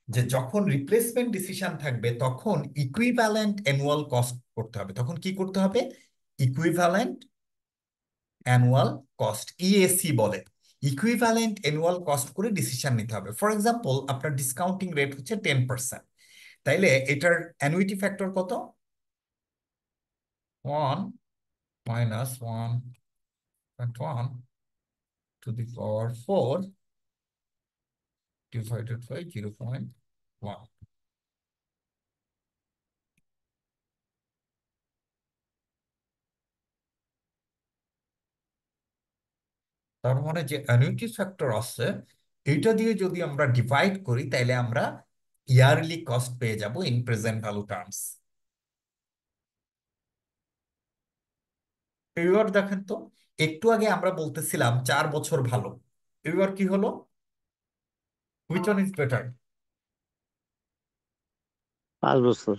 যে যখন রিপ্লেসমেন্ট ডিসিশন থাকবে তখন ইকুইভ্যালেন্ট অ্যানুয়াল কস্ট করতে হবে। তখন কি করতে হবে? ইকুইভ্যালেন্ট অ্যানুয়াল কস্ট, ইএসি বলে। ইকুইভ্যালেন্ট অ্যানুয়াল কস্ট করে ডিসিশন নিতে হবে। ফর এক্সাম্পল, আপনার ডিসকাউন্টিং রেট হচ্ছে 10%, তাইলে এটার অ্যানুইটি ফ্যাক্টর কত? 1 - 1.1 to the power 4 divided by 0.1। তার মানে যে অ্যানুইটি ফ্যাক্টর আছে, এটা দিয়ে যদি আমরা ডিভাইড করি তাইলে আমরা ইয়ারলি কস্ট পেয়ে যাব ইন প্রেজেন্ট ভ্যালু টার্মস। এবার দেখেন তো, একটু আগে আমরা বলতেছিলাম 4 বছর ভালো, এবার কি হলো? Which one is better? 5 বছর।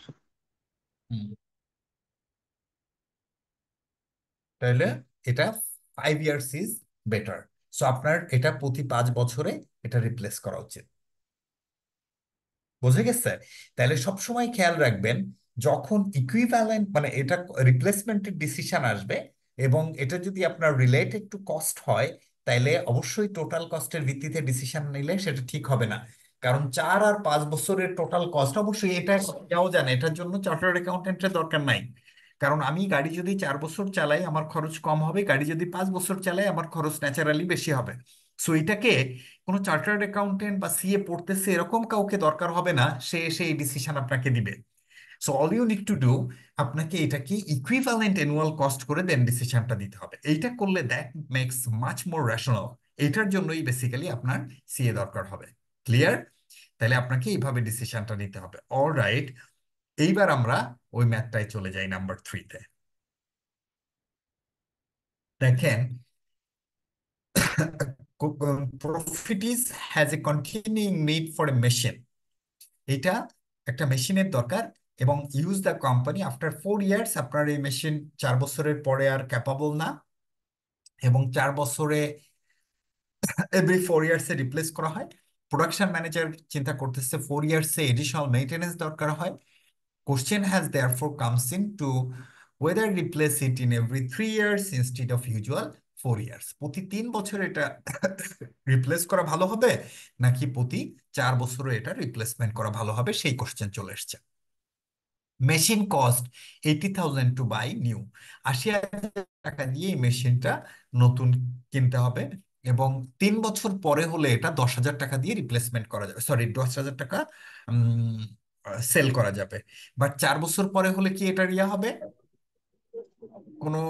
তাহলে এটা 5 ইয়ার্স ইজ বেটার। সো আপনার এটা প্রতি 5 বছরে এটা রিপ্লেস করা উচিত। বুঝে গেছে? তাহলে সবসময় খেয়াল রাখবেন, যখন ইকুইভ্যালেন্ট মানে এটা রিপ্লেসমেন্টের ডিসিশন আসবে এবং এটা যদি আপনার রিলেটেড টু কস্ট হয়, তাইলে অবশ্যই টোটাল কস্টের ভিত্তিতে ডিসিশন নিলে সেটা ঠিক হবে না। কারণ 4 আর 5 বছরের টোটাল কস্ট, অবশ্যই এটা যাও জানে এটার জন্য চার্টার্ড অ্যাকাউন্টেন্টের দরকার নাই। কারণ আমি গাড়ি যদি 4 বছর চালাই আমার খরচ কম হবে, গাড়ি যদি 5 বছর চালাই আমার খরচ ন্যাচারালি বেশি হবে। সো এটাকে কোনো চার্টার্ড অ্যাকাউন্টেন্ট বা সিএ পড়তেছে এরকম কাউকে দরকার হবে না, সে এসে এই ডিসিশন আপনাকে দিবে। So all you need to do, আপনাকে এটাকে ইকুইভ্যালেন্ট অ্যানুয়াল কস্ট করে দেন ডিসিশনটা দিতে হবে। এইটা করলে that makes much more rational. এটার জন্যই বেসিক্যালি আপনার সিএ দরকার হবে। ক্লিয়ার? তাহলে আপনাকে এইভাবে ডিসিশনটা নিতে হবে। অলরাইট, এইবার আমরা ওই ম্যাথটায় চলে যাই নাম্বার 3-তে। দেখেন, Profitis has a continuing need for a machine. এটা একটা মেশিনের দরকার, এবং use the company after 4 years. আপনার এই মেশিন 4 বছরের পরে আর ক্যাপাবল না, এবং 4 বছরে এভরি 4 ইয়ার্সে রিপ্লেস করা হয়। প্রোডাকশন ম্যানেজার চিন্তা করতেছে 4 ইয়ার্সে এডিশনাল মেইনটেনেন্স দরকার হয়। Question has therefore comes in to whether replace it in every 3 years instead of usual 4 years। প্রতি 3 বছর এটা রিপ্লেস করা ভালো হবে, নাকি প্রতি 4 বছরে এটা রিপ্লেসমেন্ট করা ভালো হবে, সেই কোশ্চেন চলে এসেছে। Machine cost 80,000 to buy new. 80,000 টাকা দিয়ে এই মেশিনটা নতুন কিনতে হবে, এবং 3 বছর পরে হলে এটা 10,000 টাকা দিয়ে রিপ্লেসমেন্ট করা যাবে, সরি 10,000 টাকা সেল করা যাবে। বাট 4 বছর পরে হলে কি এটা ইয়া হবে, কোনো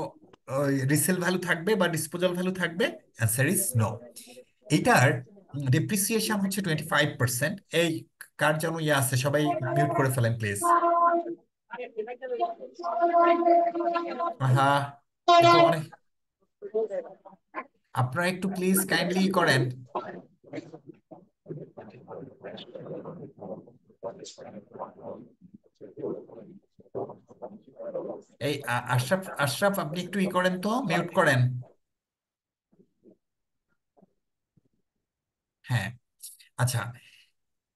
রিসেল ভ্যালু থাকবে বা ডিসপোজাল ভ্যালু থাকবে? Answer is no. এটার ডেপ্রিসিয়েশন হচ্ছে 25%। এই কার যেন ইয়ে আছে, সবাই মিউট করে ফেলেন প্লিজ। হ্যাঁ, এ তো অনেক, আপনারা একটু প্লিজ কাইন্ডলি করেন। এই আশরাফ, আশরাফ আপনি একটু ই করেন তো, মিউট করেন। হ্যাঁ, আচ্ছা,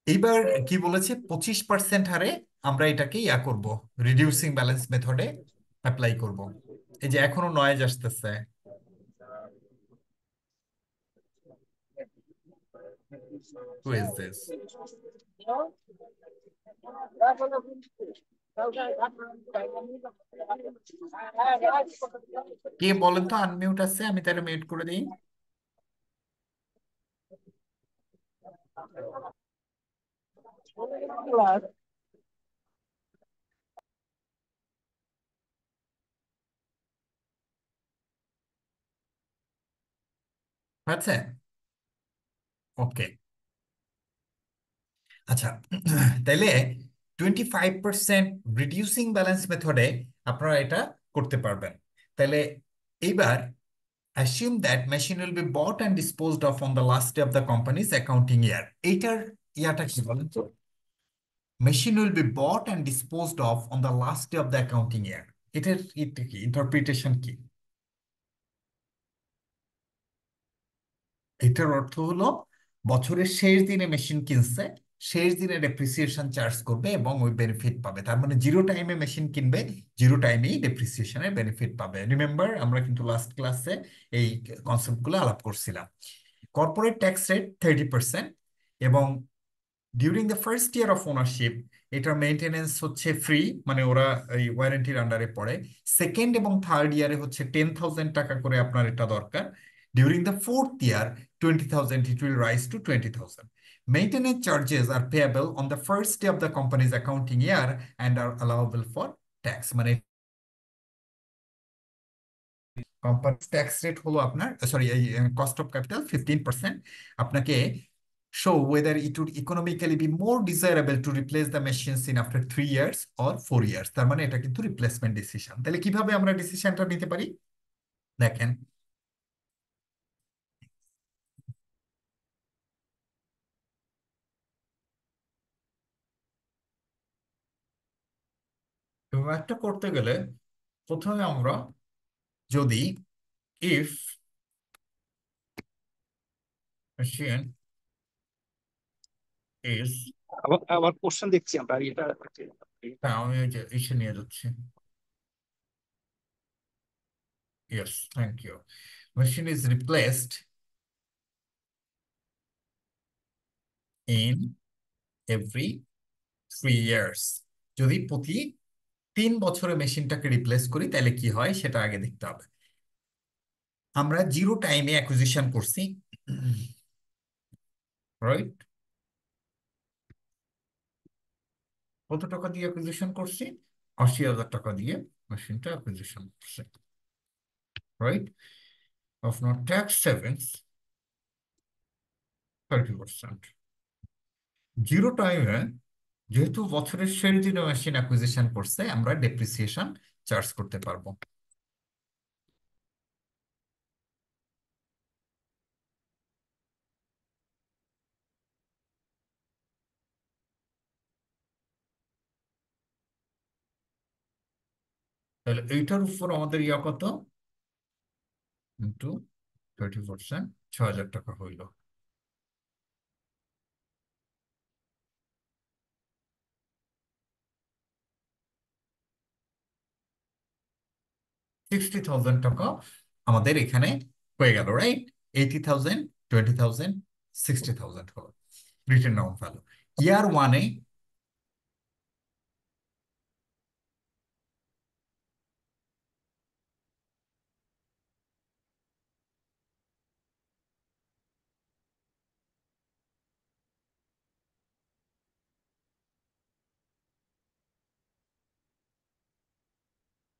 এইবার কি বলেছে, 25% হারে আমরা এটাকে ইয়া করব, রিডিউসিং ব্যালেন্স মেথডে অ্যাপ্লাই করব। এই যে এখনো নয়েজ আসতেছে। Who is this? কে বলেন তো আনমিউট আছে, আমি তাহলে মিউট করে দিই। আচ্ছা, ওকে, আচ্ছা। তাইলে 25% রিডিউসিং ব্যালেন্স মেথডে আপনারা এটা করতে পারবেন। তাহলে এইবার assume that machine will be bought and disposed of on the last day of the company's accounting year। এইটার ইয়াটা কি বলেন তো? Machine will be bought and disposed of on the last day of the accounting year। এটার এটা কি ইন্টারপ্রিটেশন কি? এটার অর্থ হলো বছরের শেষ দিনে মেশিন কিনছে, শেষ দিনে ডেপ্রিসিয়েশন চার্জ করবে এবং ওই বেনিফিট পাবে। তার মানে জিরো টাইমে মেশিন কিনবে, জিরো টাইমেই ডেপ্রিসিয়েশনের বেনিফিট পাবে। রিমেম্বার, আমরা কিন্তু লাস্ট ক্লাসে এই কনসেপ্টগুলো আলাপ করছিলাম। Corporate tax rate 30%। এবং during the first year of ownership এটার মেনটেনেন্স হচ্ছে ফ্রি, মানে ওরা এই ওয়ারেন্টির আন্ডারে পড়ে। সেকেন্ড এবং থার্ড ইয়ারে হচ্ছে 10,000 টাকা করে আপনার এটা দরকার। During the fourth year 20,000, it will rise to 20,000। Maintenance charges are payable on the first day of the company's accounting year and are allowable for tax। মানে কোম্পানি ট্যাক্স রেট হলো আপনার, সরি, এই কস্ট অফ ক্যাপিটাল 15%। আপনাকে show whether it would economically be more desirable to replace the machines in after 3 years or 4 years. তার মানে এটা কিন্তু রিপ্লেসমেন্ট ডিসিশন। তাহলে কিভাবে আমরা ডিসিশনটা নিতে পারি? দেখেন, একটা করতে গেলে প্রথমে আমরা যদি ইফ মেশিন ইজ, আবার আবার কোশ্চেন দেখছি আমরা এটা এটা হ্যাঁ আমি ওই যে ইসে নিয়ে যাচ্ছি, yes thank you, machine is replaced in every 3 years. যদি প্রতি 3 বছরে মেশিনটাকে রিপ্লেস করি তাহলে কি হয় সেটা আগে দেখতে হবে। আমরা জিরো টাইমে অ্যাকুইজিশন করছি, রাইট? কত টাকা দিয়ে অ্যাকুইজিশন করছি? 80,000 টাকা দিয়ে মেশিনটা অ্যাকুইজিশন করছি, রাইট? আপনার ট্যাক্স সেভিংস 30%। জিরো টাইমে যেহেতু বছরের শেষ দিনে মেশিন অ্যাকুইজিশন করছে, আমরা ডেপ্রিসিয়েশন চার্জ করতে পারবো। তাহলে এইটার উপর আমাদের ইয়া কত, ইন্টু 30%, 6,000 টাকা হইল। 60,000 টাকা আমাদের এখানে হয়ে গেল, রাইট? 80,000, 20,000, 60,000 হলো রিটেন ডাউন ভ্যালু। ইয়ার ওয়ানে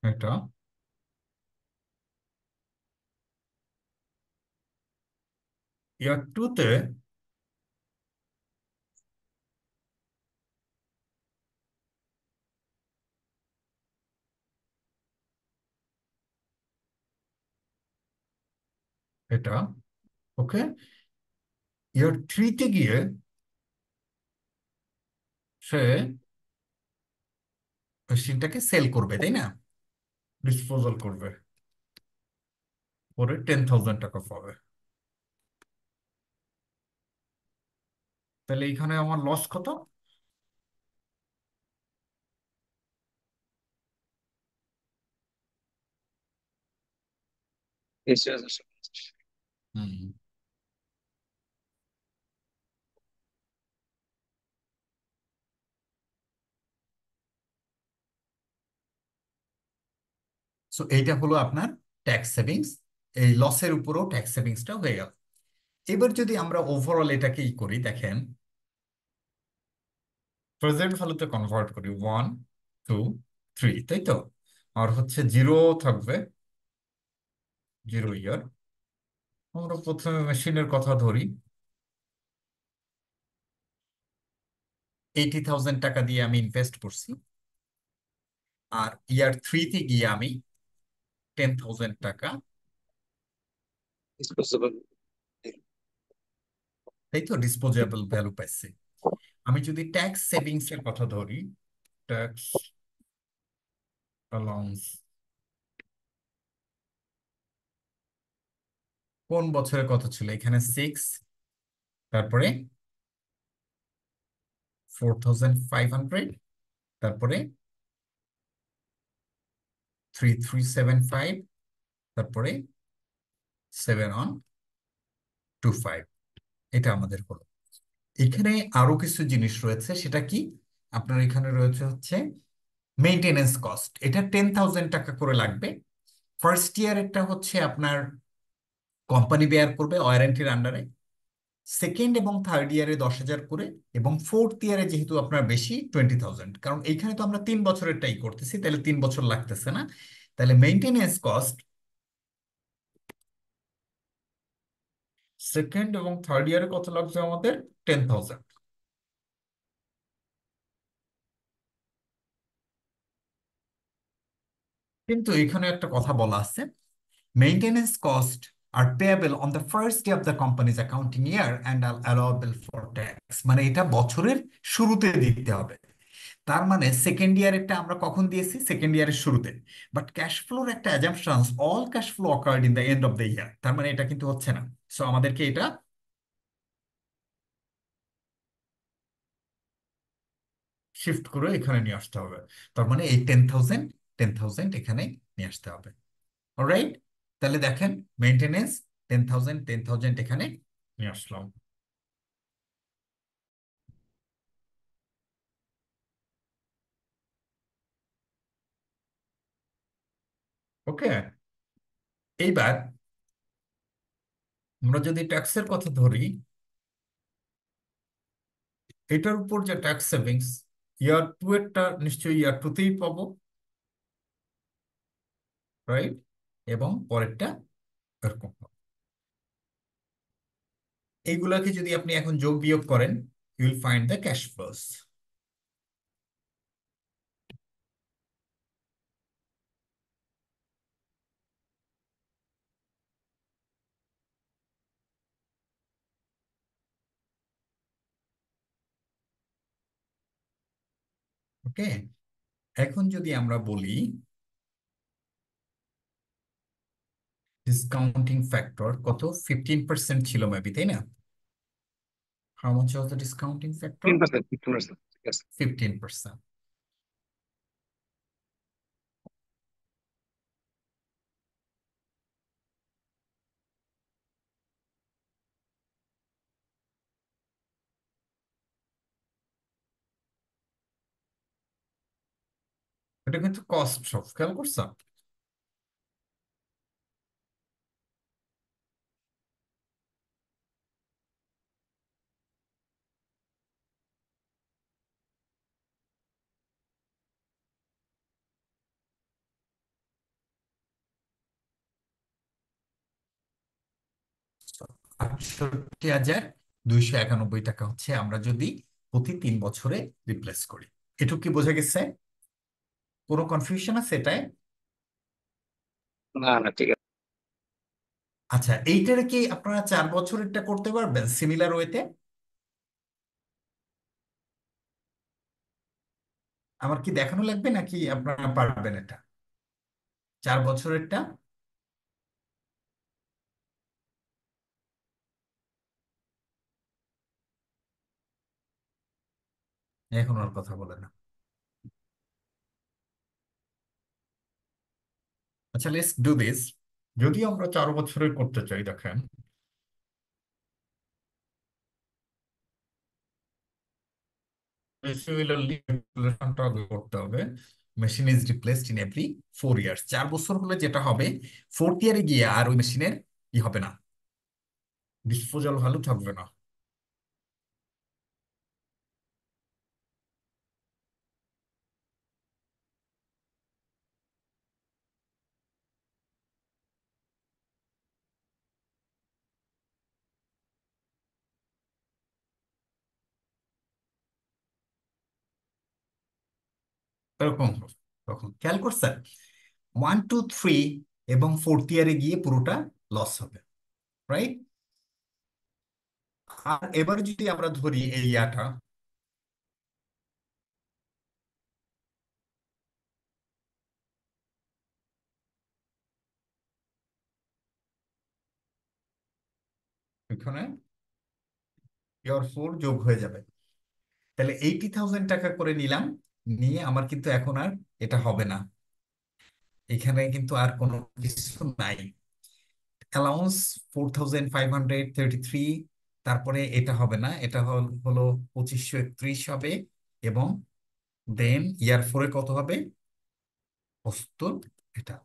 এটা, ইয়ার টুতে এটা, ওকে। ইয়ার থ্রিতে গিয়ে সে মেশিনটাকে সেল করবে, তাই না? ডিসপোজাল করবে, পরে 10,000 টাকা পাবে। তাহলে এইখানে আমার লস কত? হুম। সো এইটা হলো আপনার ট্যাক্স সেভিংস। এই লসের উপরও ট্যাক্স সেভিংসটা হয়ে গেল। এবার যদি আমরা ওভারঅল এটাকে ই করি, দেখেন, প্রেজেন্ট ভ্যালুতে কনভার্ট করি, 1, 2, 3, তাই তো? আর হচ্ছে জিরো থাকবে, 0 ইয়ার। আমরা প্রথমে মেশিনের কথা ধরি, 80,000 টাকা দিয়ে আমি ইনভেস্ট করছি। আর ইয়ার থ্রিতে গিয়ে আমি 10,000 টাকা, তাই তো, ডিসপোজেবল ভ্যালু পাইছি। আমি যদি ট্যাক্স সেভিংস এর কথা ধরি, ট্যাক্স অ্যালাউন্স কোন বছরের কথা ছিল? এখানে 6, তারপরে 4,500, তারপরে 3,375, তারপরে 7 on 25। এটা আমাদের হলো। এখানে আরো কিছু জিনিস রয়েছে, সেটা কি? আপনার এখানে রয়েছে হচ্ছে মেইনটেনেন্স কস্ট, এটা 10,000 টাকা করে লাগবে। ফার্স্ট ইয়ারেরটা হচ্ছে আপনার কোম্পানি বেয়ার করবে ওয়ারেন্টির আন্ডারে, সেকেন্ড এবং থার্ড ইয়ারে 10,000 করে, এবং ফোর্থ ইয়ারে যেহেতু আপনার বেশি 20,000, কারণ এইখানে তো আমরা 3 বছরেরটাই করতেছি, তাহলে 3 বছর লাগতেছে না। তাহলে মেইনটেনেন্স কস্ট সেকেন্ড এবং থার্ড ইয়ারে কত লাগছে আমাদের? 10,000। কিন্তু এখানে একটা কথা বলা আছে, maintenance cost are payable on the first day of the company's accounting year and are allowable for tax, মানে এটা বছরের শুরুতে দিতে হবে। তার মানে সেকেন্ড ইয়ারেরটা আমরা কখন দিয়েছি? সেকেন্ড ইয়ারের শুরুতে। বাট ক্যাশ ফ্লোর একটা assumptions, all cash flow occurred in the end of the ইয়ার, তার মানে এটা কিন্তু হচ্ছে না। সো আমাদেরকে এটা শিফট করে এখানে নিয়ে আসতে হবে। তার মানে এই 10,000 এখানে নিয়ে আসতে হবে। অলরাইট, তাহলে দেখেন, মেইনটেনেন্স 10,000 এখানে নিয়ে আসলাম। ওকে, এইবার আমরা যদি ট্যাক্সের কথা ধরি, এটার উপর যে ট্যাক্স সেভিংস, ইয়ার টু এরটা নিশ্চয়ই ইয়ার টুতেই পাবো, রাইট? এবং পরেরটা এরকম হবে। এইগুলাকে যদি আপনি এখন যোগ বিয়োগ করেন, you will find the cash flows. Okay, এখন যদি আমরা বলি ডিসকাউন্টিং ফ্যাক্টর কত, 15% ছিল মেবি, তাই না? How much was the discounting factor? 15%, 15%, ঠিক আছে। 15%। এটা কিন্তু কস্ট, সব খেয়াল করছো? ৳68,291 হচ্ছে আমরা যদি প্রতি 3 বছরে রিপ্লেস করি। এটুকু কি বোঝা গেছে? কোনো কনফিউশন আছে এটায়? না না, ঠিক আছে। আচ্ছা, এইটার কি আপনারা 4 বছরেরটা করতে পারবেন সিমিলার ওয়েতে? আমার কি দেখানো লাগবে নাকি আপনারা পারবেন এটা? 4 বছরেরটা? এখন আর কথা বলে না। আচ্ছা, লেটস ডু দিস। যদি আমরা 4 বছরের করতে চাই, দেখেন, সিমিলারলি ক্যালকুলেশনটা আগে করতে হবে। Machine is replaced in every 4 years. 4 বছর হলে যেটা হবে, ফোর্থ ইয়ারে গিয়ে আর ওই মেশিনের কি হবে না, ডিসপোজাল ভ্যালু থাকবে না। এরকম হবে। তখন খেয়াল করছেন, 1 2 3 এবং ফোর্থ ইয়ারে গিয়ে পুরোটা লস হবে, রাইট? আর এবার যদি আমরা ধরি এই ইয়াটা, এখানে ইয়ার 4 যোগ হয়ে যাবে, তাহলে 80,000 টাকা করে নিলাম। নিয়ে আমার কিন্তু এখন আর এটা হবে না, এখানে কিন্তু আর কোনো কিছু নাই। অ্যালাউন্স 4533। তারপরে এটা হবে না, এটা হলো 2531 হবে। এবং দেন ইয়ার ফোরে কত হবে? 75। এটা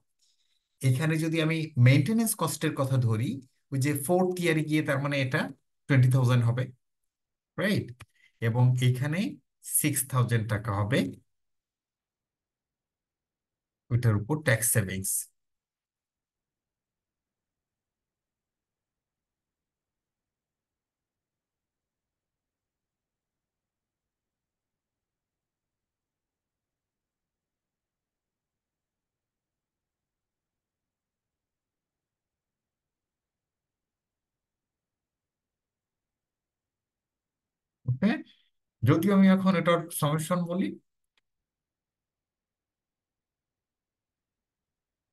এখানে যদি আমি মেনটেনেন্স কস্টের কথা ধরি, ওই যে ফোর্থ ইয়ারে গিয়ে তার মানে এটা 20,000 হবে, রাইট? এবং এইখানে 6,000 টাকা হবে ওইটার উপর ট্যাক্স সেভিংস। ওকে, যদিও আমি এখন এটার সলিউশন বলি।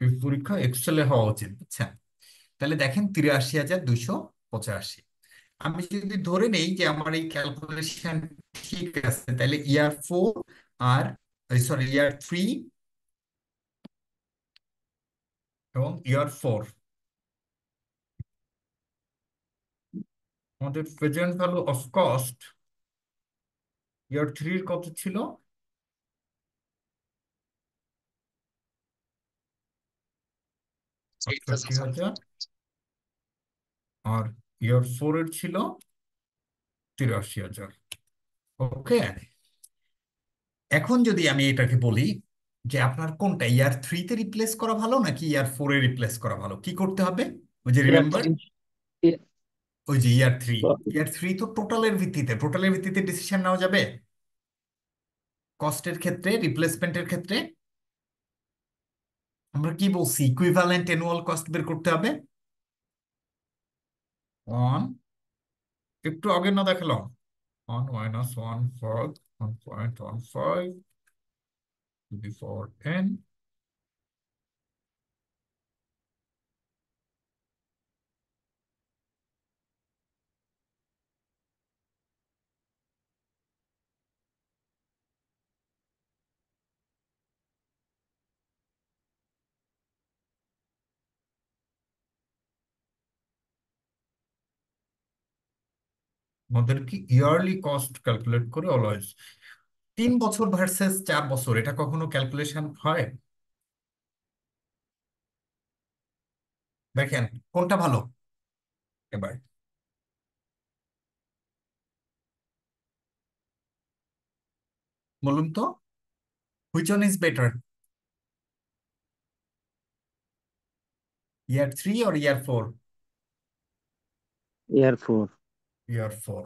এই পরীক্ষা এক্সেলে হওয়া উচিত, বুঝছেন? তাহলে দেখেন 83,285। আমি যদি ধরে নেই যে আমার এই ক্যালকুলেশন ঠিক আছে, তাহলে ইয়ার ফোর আর সরি ইয়ার থ্রি এবং ইয়ার ফোর আমাদের প্রেজেন্ট ভ্যালু অফ কস্ট ইয়ার থ্রির কত ছিল? 68,000। আর ইয়ার ফোর এর ছিল 83,000। ওকে, এখন যদি আমি এটাকে বলি যে আপনার কোনটা, ইয়ার থ্রিতে রিপ্লেস করা ভালো নাকি ইয়ার ফোরে রিপ্লেস করা ভালো, কি করতে হবে? ওই যে ইয়ার রিমেম্বার, থ্রি। ওই যে ইয়ার থ্রি। ইয়ার থ্রি তো টোটালের ভিত্তিতে ডিসিশন নেওয়া যাবে কস্টের ক্ষেত্রে, রিপ্লেসমেন্টের ক্ষেত্রে। আমরা কি বলছি, ইকুইভ্যালেন্ট অ্যানুয়াল কস্ট বের করতে হবে অন, একটু আগে না দেখালাম, 1 - 1 1.15 to the power n। আমাদের কি ইয়ারলি কস্ট ক্যালকুলেট করে অলওয়েজ 3 বছর ভার্সেস 4 বছর, এটা কখনো ক্যালকুলেশন হয়? দেখেন কোনটা ভালো এবার, বলুন তো, which one is better, year three or year four? Year four. Year four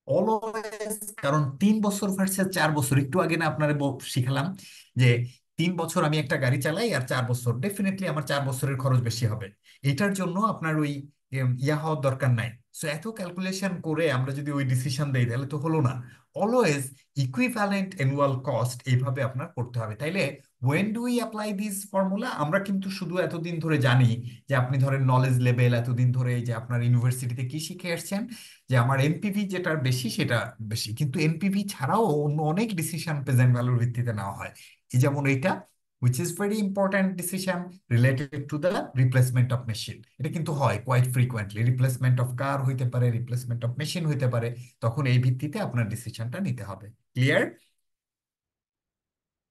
always. কারণ 3 বছর ভার্সেস 4 বছর, একটু আগে না আপনারে শিখালাম যে 3 বছর আমি একটা গাড়ি চালাই আর 4 বছর, ডেফিনেটলি আমার 4 বছরের খরচ বেশি হবে। এটার জন্য আপনার ওই ইয়া হওয়ার দরকার নাই। সো এত ক্যালকুলেশন করে আমরা যদি ওই ডিসিশন দেই তাহলে তো হলো না। অলওয়েজ ইকুইভ্যালেন্ট অ্যানুয়াল কস্ট এইভাবে আপনার করতে হবে। তাইলে when do we apply this formula? আমরা কিন্তু শুধু এতদিন ধরে জানি যে আপনি ধরেন নলেজ লেভেল এতদিন ধরে যে আপনার ইউনিভার্সিটিতে কি শিখে আসছেন, যে আমার এনপিভি যেটা বেশি সেটা বেশি, কিন্তু এনপিভি ছাড়াও অন্য অনেক ডিসিশন প্রেজেন্ট ভ্যালুর ভিত্তিতে নেওয়া হয়। এই যেমন এইটা, which is very important decision related to the replacement of machine। এটা কিন্তু হয় কোয়াইট ফ্রিকোয়েন্টলি, রিপ্লেসমেন্ট অফ কার হইতে পারে, রিপ্লেসমেন্ট অফ মেশিন হইতে পারে। তখন এই ভিত্তিতে আপনার ডিসিশনটা নিতে হবে। ক্লিয়ার?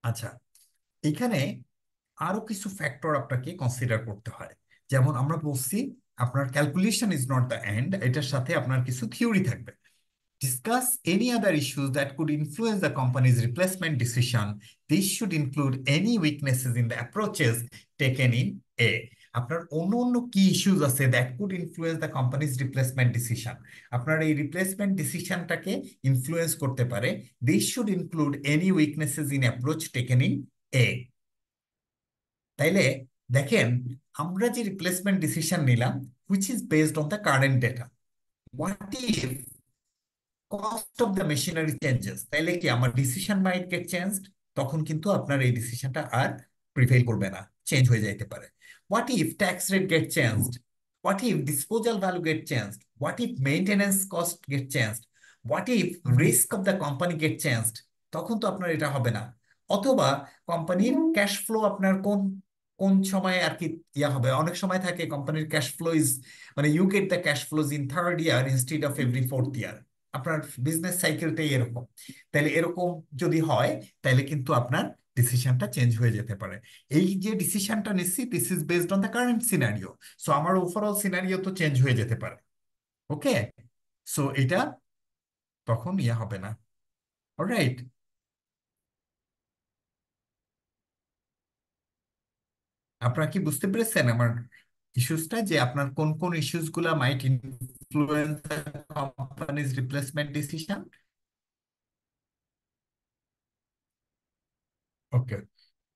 আচ্ছা, এখানে আরো কিছু ফ্যাক্টর আপনাকে কনসিডার করতে হয়। যেমন আমরা বলছি আপনার calculation is not the end, এটার সাথে আপনার কিছু থিওরি থাকবে। Discuss any other issues that could influence the company's replacement decision. This should include any weaknesses in the approaches taken in A. আপনার অন্য অন্য কি ইস্যুস আছে that could influence the companies replacement decision, আপনার এই রিপ্লেসমেন্ট ডিসিশনটাকে ইনফ্লুয়েন্স করতে পারে। This should include any weaknesses in approach taken in a. তাইলে দেখেন, আমরা যে রিপ্লেসমেন্ট ডিসিশন নিলাম which is based on the current data, what if cost of the machinery changes, তাইলে কি আমার ডিসিশন মাইট গেট চেঞ্জড? তখন কিন্তু আপনার এই ডিসিশনটা আর প্রিভেল করবে না, চেঞ্জ হয়ে যাইতে পারে। What if tax rate get changed? What if disposal value get changed? What if maintenance cost get changed? What if risk of the company get changed? তখন তো আপনার এটা হবে না। অথবা কোম্পানির ক্যাশ ফ্লো আপনার কোন কোন সময় আর কি ইয়া হবে। অনেক সময় থাকে কোম্পানির ক্যাশ ফ্লো ইজ, মানে you get the cash flows in third year instead of every fourth year. আপনার বিজনেস সাইকেলটাই এরকম। তাহলে এরকম যদি হয়, তাহলে কিন্তু আপনার ডিসিশনটা চেঞ্জ হয়ে যেতে পারে। এই যে ডিসিশনটা নিচ্ছি, this is based on the current scenario. So আমার ওভারঅল সিনারিও তো চেঞ্জ হয়ে যেতে পারে। ওকে, সো এটা তখন ইয়ে হবে না। অলরাইট। আপনারা কি বুঝতে পেরেছেন আমার ইস্যুসটা, যে আপনার কোন কোন ইস্যুস গুলা মাইট ইনফ্লুয়েন্স কোম্পানিজ রিপ্লেসমেন্ট ডিসিশন? ওকে,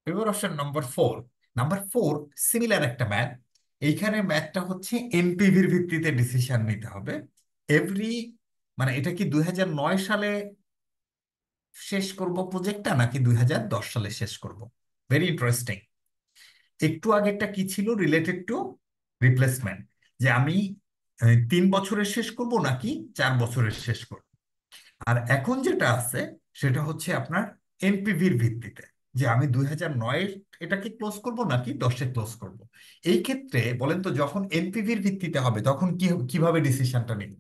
এবার অপশন নাম্বার 4। নাম্বার 4 সিমিলার একটা ম্যাথ। এইখানে ম্যাথটা হচ্ছে এনপিভির ভিত্তিতে ডিসিশন নিতে হবে। এভরি, মানে এটা কি 2009 সালে শেষ করব প্রজেক্টটা, নাকি 2010 সালে শেষ করব? Very interesting. একটু আগেরটা কি ছিল? রিলেটেড টু রিপ্লেসমেন্ট, যে আমি 3 বছরের শেষ করব নাকি 4 বছরের শেষ করব। আর এখন যেটা আছে সেটা হচ্ছে আপনার এনপিভির ভিত্তিতে, যে আমি 2009 এটাকে ক্লোজ করব নাকি 10-এ ক্লোজ করব। এই ক্ষেত্রে বলেন তো, যখন এনপিভির ভিত্তিতে হবে তখন কিভাবে ডিসিশনটা নিব?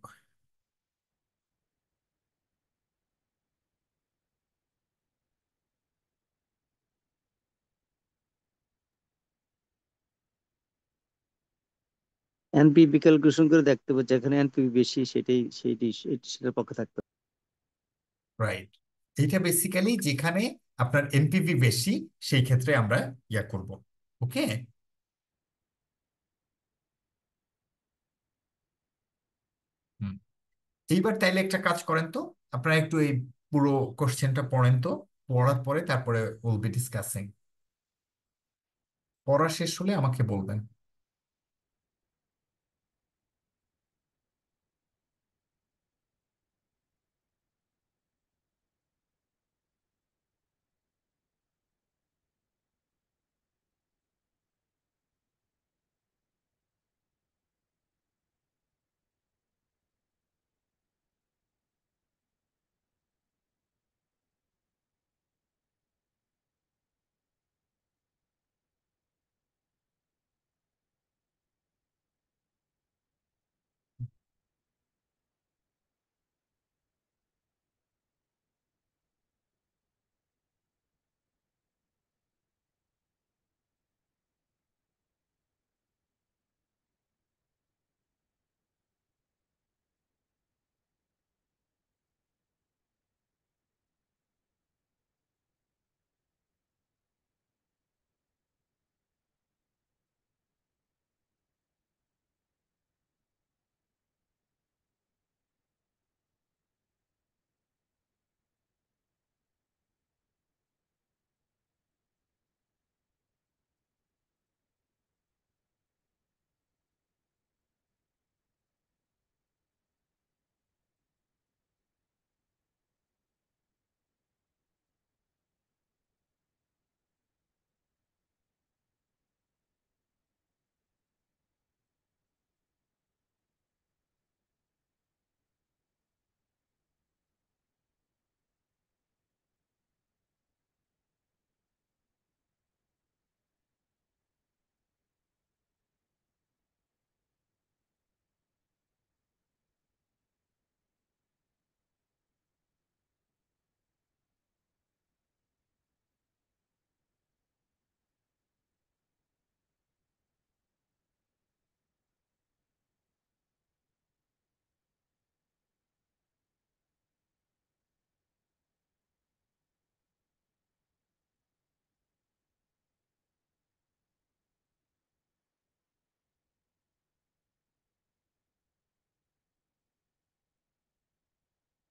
এনপিভি ক্যালকুলেশন করে দেখতে হবে, যেখানে এনপিভি বেশি সেটার পক্ষে থাকতে হবে। রাইট। এটা বেসিক্যালি যেখানে আপনার এনপিভি বেশি, সেই ক্ষেত্রে আমরা ইয়া করব। ওকে। এইবার তাইলে একটা কাজ করেন তো, আপনারা একটু এই পুরো কোশ্চেনটা পড়েন তো। পড়ার পরে তারপরে উইল বি ডিসকাসিং। পড়া শেষ হলে আমাকে বলবেন।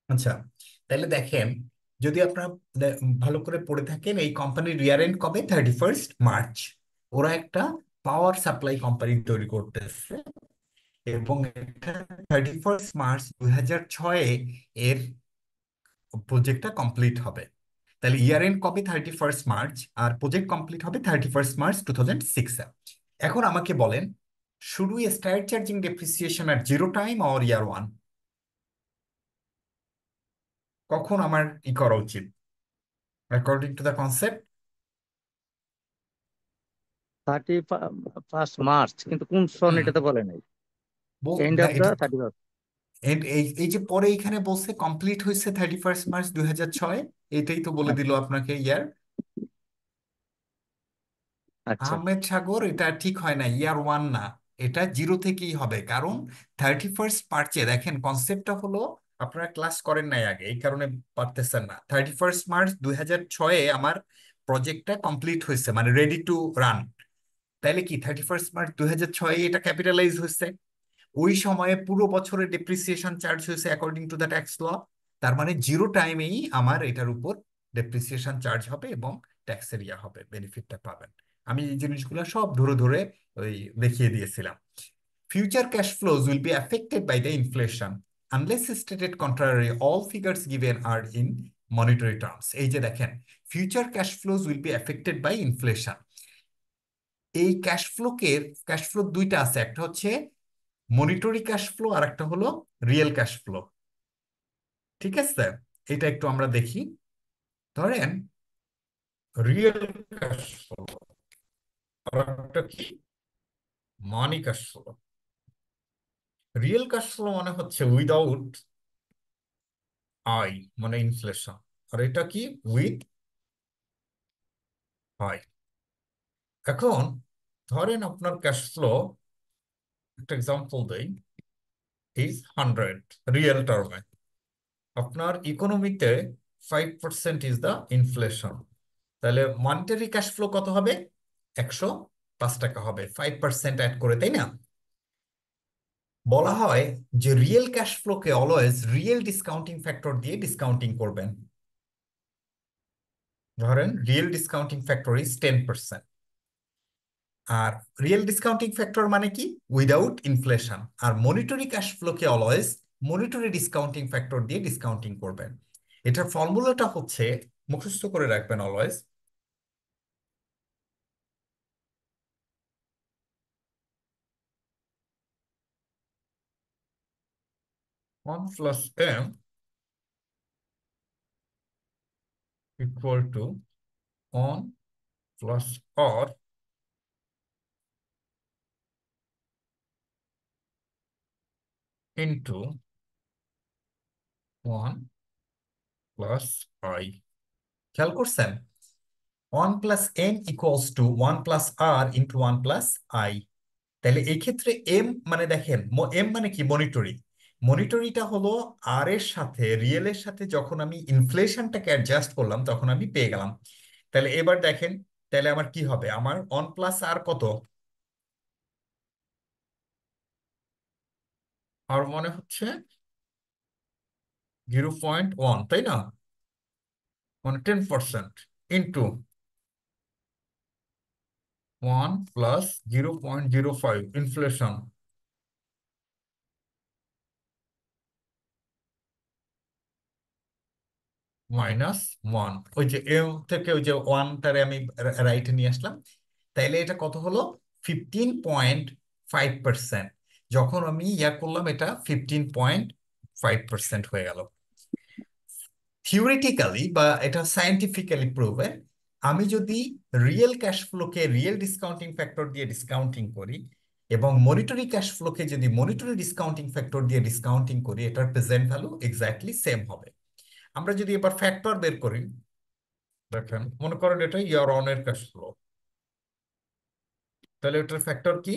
আচ্ছা, তাহলে দেখেন, যদি আপনারা ভালো করে পড়ে থাকেন, এই কোম্পানির ইয়ার এন্ড কবে? 31 মার্চ। ওরা একটা পাওয়ার সাপ্লাই কোম্পানি তৈরি করতেছে, এবং 31 মার্চ 2006 এর প্রজেক্টটা কমপ্লিট হবে। তাহলে ইয়ার এন্ড কবে? 31 মার্চ। আর প্রজেক্ট কমপ্লিট হবে 31 মার্চ 2006। এখন আমাকে বলেন, should we start charging depreciation at 0 time or year 1? কখন আমার করা উচিত according to the concept? 31st March, কিন্তু কোন সন হুম। এটা তো বলে নাই। এন্ড না অফ দা এটা 31st। এই যে পরে এখানে বলছে কমপ্লিট হয়েছে 31 মার্চ 2006, এটাই তো বলে দিল আপনাকে ইয়ার। আচ্ছা। আহমেদ সাগর, এটা ঠিক হয় না, ইয়ার ওয়ান না, এটা জিরো থেকেই হবে। কারণ 31 মার্চে দেখেন কনসেপ্টটা হলো, আপনারা ক্লাস করেন নাই আগে এই কারণে পারতেছেন না। 31 মার্চ 2006 আমার প্রজেক্টটা কমপ্লিট হয়েছে, মানে রেডি টু রান। তাইলে কি 31 মার্চ 2006 এটা ক্যাপিটালাইজ হয়েছে, ওই সময়ে পুরো বছরের ডেপ্রিসিয়েশন চার্জ হয়েছে according to the tax law. তার মানে জিরো টাইমেই আমার এটার উপর ডেপ্রিসিয়েশন চার্জ হবে এবং ট্যাক্সের ইয়া হবে, বেনিফিটটা পাবেন। আমি এই জিনিসগুলো সব ধরে ধরে ওই দেখিয়ে দিয়েছিলাম। Future cash flows will be affected by the inflation unless stated contrary all figures given are in monetary terms. এই যে দেখেন, future cash flows will be affected by inflation. এই ক্যাশ ফ্লো দুইটা আছে, একটা হচ্ছে মনিটরি ক্যাশ ফ্লো আর একটা হলো রিয়েল ক্যাশ ফ্লো। ঠিক আছে, এটা একটু আমরা দেখি। ধরেন রিয়েল ক্যাশ ফ্লো আর একটা কি মানি cash flow. Real cash flow মানে হচ্ছে উইদাউট আই, মানে ইনফ্লেশন। আর এটা কি উইথ আই। এখন ধরেন আপনার ক্যাশ ফ্লো, একটা এক্সাম্পল দেই, ইজ 100 রিয়েল টার্মে। আপনার ইকোনমিতে 5% ইজ দ্য ইনফ্লেশন, তাহলে মনিটারি ক্যাশ ফ্লো কত হবে? 105 টাকা হবে, 5% অ্যাড করে, তাই না? বলা হয় যে রিয়েল ক্যাশ ফ্লোকে অলওয়েজ রিয়েল ডিসকাউন্টিং ফ্যাক্টর দিয়ে ডিসকাউন্টিং করবেন। ধরেন রিয়েল ডিসকাউন্টিং ফ্যাক্টর ইজ 10%। আর রিয়েল ডিসকাউন্টিং ফ্যাক্টর মানে কি? Without inflation. আর মনিটরি ক্যাশ ফ্লোকে অলওয়েজ মনিটরি ডিসকাউন্টিং ফ্যাক্টর দিয়ে ডিসকাউন্টিং করবেন। এটার ফর্মুলাটা হচ্ছে, মুখস্থ করে রাখবেন always, 1 + m equal to 1 + r into 1 + i। খেয়াল করছেন? 1 + n = 1 + r × 1 + i। তাহলে এই ক্ষেত্রে এম মানে দেখেন, এম মানে কি? মনিটরি। মনিটরিটা হলো আর এর সাথে, রিয়েল এর সাথে যখন আমি ইনফ্লেশনটাকে অ্যাডজাস্ট করলাম তখন আমি পেয়ে গেলাম। তাহলে এবার দেখেন, তাহলে আমার কি হবে? আমার 1 + r কত? আর মনে হচ্ছে 0.1, তাই না? মানে 10% ইন্টু 1 + 0.05 ইনফ্লেশন -1। ওই যে এ থেকে ওই যে ওয়ানটারে আমি রাইটে নিয়ে আসলাম। তাইলে এটা কত হলো? 15.5%। যখন আমি ইয়া করলাম, এটা 15.5% হয়ে গেল। থিওরিটিক্যালি বা এটা সায়েন্টিফিক্যালি প্রুভেন, আমি যদি রিয়েল ক্যাশ ফ্লোকে রিয়েল ডিসকাউন্টিং ফ্যাক্টর দিয়ে ডিসকাউন্টিং করি এবং মনিটরি ক্যাশ ফ্লোকে যদি মনিটরি ডিসকাউন্টিং ফ্যাক্টর দিয়ে ডিসকাউন্টিং করি, এটার প্রেজেন্ট ভ্যালু এক্স্যাক্টলি সেম হবে। আমরা যদি এবার ফ্যাক্টর বের করি, দেখেন মনে করেন এটা ইয়ার অন এর ক্যাশ ফ্লো, তাহলে এটার ফ্যাক্টর কি?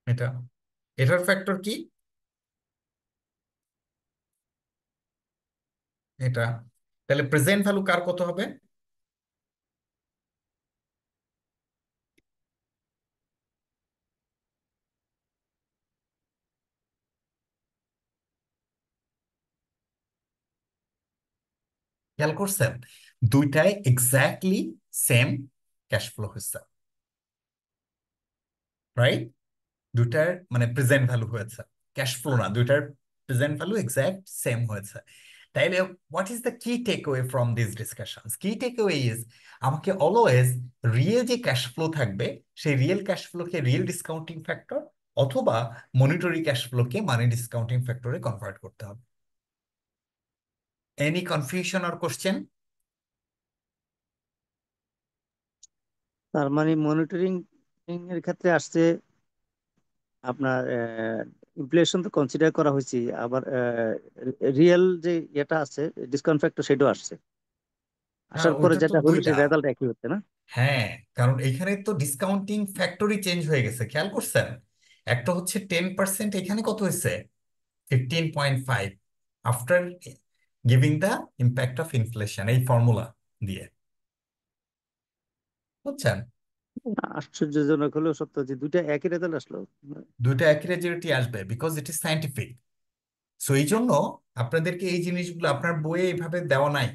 এটা, এটার ফ্যাক্টর কি? এটা। তাহলে প্রেজেন্ট ভ্যালু কার কত হবে? খেয়াল করছেন? দুইটাই এক্স্যাক্টলি সেম ক্যাশ ফ্লো হয়েছে, রাইট? দুইটার মানে প্রেজেন্ট ভ্যালু হয়েছে, ক্যাশ ফ্লো না, দুইটার প্রেজেন্ট ভ্যালু এক্স্যাক্ট সেম হয়েছে। তাইলে হোয়াট ইজ দ্য কি টেকওয়ে ফ্রম দিস ডিসকাশনস? কি টেকওয়ে ইজ, আমাকে অলওয়েজ রিয়েল যে ক্যাশ ফ্লো থাকবে, সেই রিয়েল ক্যাশ ফ্লোকে রিয়েল ডিসকাউন্টিং ফ্যাক্টর অথবা মনিটরি ক্যাশ ফ্লোকে মানি ডিসকাউন্টিং ফ্যাক্টরে কনভার্ট করতে হবে। Any confusion or question? তার মানে মনিটরিং এর ক্ষেত্রে আসছে আপনার ইনফ্লেশন তো কনসিডার করা হয়েছে, আবার রিয়েল যে এটা আছে ডিসকাউন্ট ফ্যাক্টর সেটাও আসছে, হ্যাঁ, আসার পরে ওইটা তো যেটা হলো দুইটা। সেই রেজাল্ট একই হচ্ছে না। হ্যাঁ, কারণ এইখানে তো ডিসকাউন্টিং ফ্যাক্টরি চেঞ্জ হয়ে গেছে, খেয়াল করছেন? একটা হচ্ছে 10%, এখানে কত হয়েছে? 15.5, after giving the impact of inflation, এই ফর্মুলা দিয়ে, বুঝছেন? আশ্চর্যজনক হলেও সত্য যে দুইটা একই রেজাল্ট আসলো। দুইটা একই রেজাল্টই আসবে, because it is scientific. So এই জন্য আপনাদেরকে এই জিনিসগুলো আপনার বইয়ে এইভাবে দেওয়া নাই,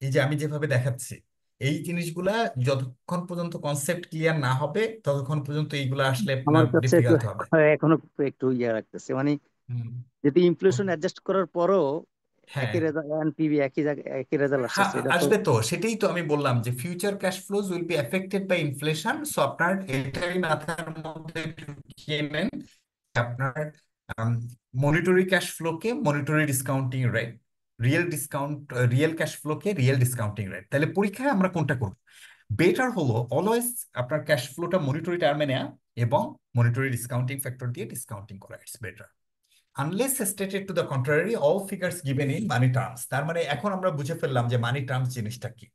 এই যে আমি যেভাবে দেখাচ্ছি, এই জিনিসগুলা যতক্ষণ পর্যন্ত কনসেপ্ট ক্লিয়ার না হবে ততক্ষণ পর্যন্ত এইগুলা আসলে আমার আপনার কাছে একটু ডিফিকাল্ট হবে। এখনো একটু ইয়ে রাখতেছে, মানে হুম। যদি ইনফ্লেশন অ্যাডজাস্ট করার পরও হ্যাঁ, একই রেজাল্ট, এনপিভি একই জায়গায় একই রেজাল্ট হ্যাঁ, আসতেছে, এটা তো। আসবে তো, সেটাই তো আমি বললাম যে future cash flows will be affected by inflation. So আপনার এটাই মাথার মধ্যে ঢুকিয়ে নেন। আপনার মনিটরি ক্যাশ ফ্লোকে monetary discounting rate, real cash ফ্লোকে রিয়েল ডিসকাউন্টিং রেট, তাহলে পরীক্ষায় আমরা কোনটা করব? বেটার হলো অলওয়েজ আপনার ক্যাশ ফ্লোটা মনিটরি টার্মে নেওয়া এবং মনিটরি ডিসকাউন্টিং ফ্যাক্টর দিয়ে ডিসকাউন্টিং করা, it's better. Unless stated to the contrary all figures given in money terms. তার মানে এখন আমরা বুঝে ফেললাম যে মানি টার্মস জিনিসটা কি,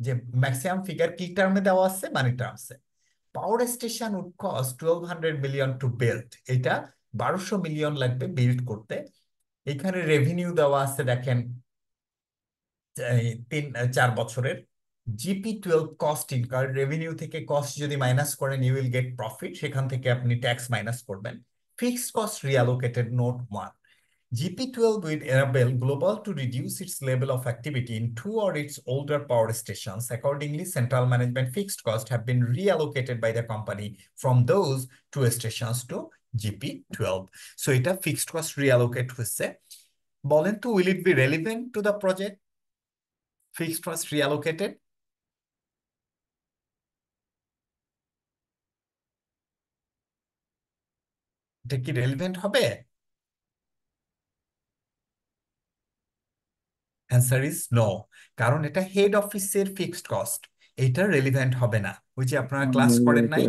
যে ম্যাক্সিমাম ফিগার কি টার্মে দেওয়া আছে, মানি টার্মসে। Power station would cost 1200 million to build, এটা 1200 মিলিয়ন লাগবে বিল্ড করতে। এখানে রেভিনিউ দেওয়া আছে দেখেন, এই 4 বছরের। জিপি 12 কস্ট ইনকার, রেভিনিউ থেকে কস্ট যদি মাইনাস করেন ইউ উইল গেট প্রফিট, সেখান থেকে আপনি ট্যাক্স মাইনাস করবেন। Fixed cost reallocated, note 1। GP12 will enable Global to reduce its level of activity in two or its older power stations. Accordingly, central management fixed costs have been reallocated by the company from those two stations to GP12. So এটা fixed cost reallocate হচ্ছে। বলেন তো, will it be relevant to the project? Fixed cost reallocated, এটা কি রেলিভেন্ট হবে? Answer is no. কারণ এটা হেড অফিসের ফিক্সড কস্ট, এটা রেলিভেন্ট হবে না। ওই যে আপনারা ক্লাস করেন নাই?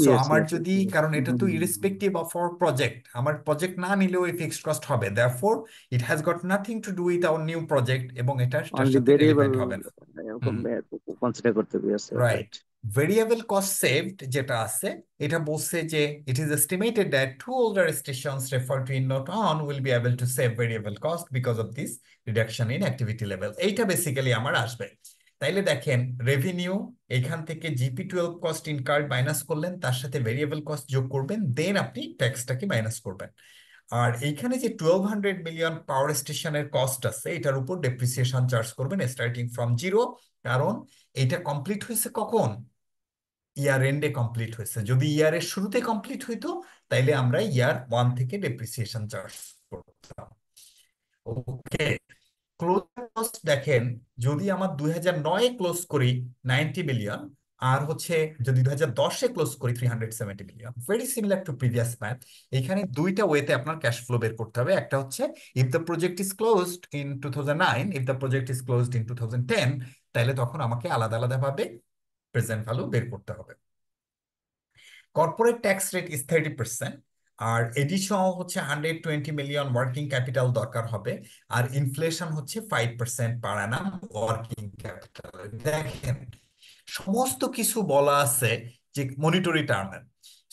সো ইয়েস আমার ইয়েস যদি, কারণ এটা তো ইরেসপেক্টিভ অফ আওয়ার প্রজেক্ট, আমার প্রজেক্ট না নিলেও এই ফিক্সড কস্ট হবে, therefore it has got nothing to do with our new project, এবং এটার অনলি সাথে ভেরিয়েবল রেলিভেন্ট হবে না। হুম। কনসিডার করতে হবে, right. Right. Variable cost saved যেটা আছে, এটা বলছে যে it is estimated that to older stations referred to in note on will be able to save variable cost because of this reduction in activity level। এইটা বেসিক্যালি আমার আসবে। তাইলে দেখেন, রেভিনিউ, এখান থেকে GP12 কস্ট ইনকার্ড মাইনাস করলেন, তার সাথে ভেরিয়েবল কস্ট যোগ করবেন, দেন আপনি ট্যাক্সটাকে মাইনাস করবেন। আর এইখানে যে 1200 মিলিয়ন পাওয়ার স্টেশনের কস্ট আছে, এটার উপর ডেপ্রিসিয়েশন চার্জ করবেন স্টার্টিং ফ্রম জিরো। কারণ এটা কমপ্লিট হয়েছে কখন? ইয়ার এন্ডে কমপ্লিট হয়েছে। যদি ইয়ারের শুরুতে কমপ্লিট হইতো তাইলে আমরা ইয়ার 1 থেকে ডেপ্রিসিয়েশন চার্জ করতাম। ওকে। ক্লোজিং কস্ট দেখেন, যদি আমার 2009-এ ক্লোজ করি 90 মিলিয়ন, আর হচ্ছে যদি 2010-এ ক্লোজ করি 370 million, very similar to previous math. এখানে দুইটা ওয়েতে আপনার ক্যাশ ফ্লো বের করতে হবে। একটা হচ্ছে if the project is closed in 2009, if the project is closed in 2010, তাহলে তখন আমাকে আলাদা আলাদা ভাবে প্রেজেন্ট ভ্যালু বের করতে হবে। কর্পোরেট ট্যাক্স রেট ইজ 30%, আর এডিশনাল হচ্ছে 120 মিলিয়ন ওয়ার্কিং ক্যাপিটাল দরকার হবে। আর ইনফ্লেশন হচ্ছে 5% পার অ্যানাম ওয়ার্কিং ক্যাপিটাল। দেখেন, সমস্ত কিছু বলা আছে যে মনিটরি টার্মের।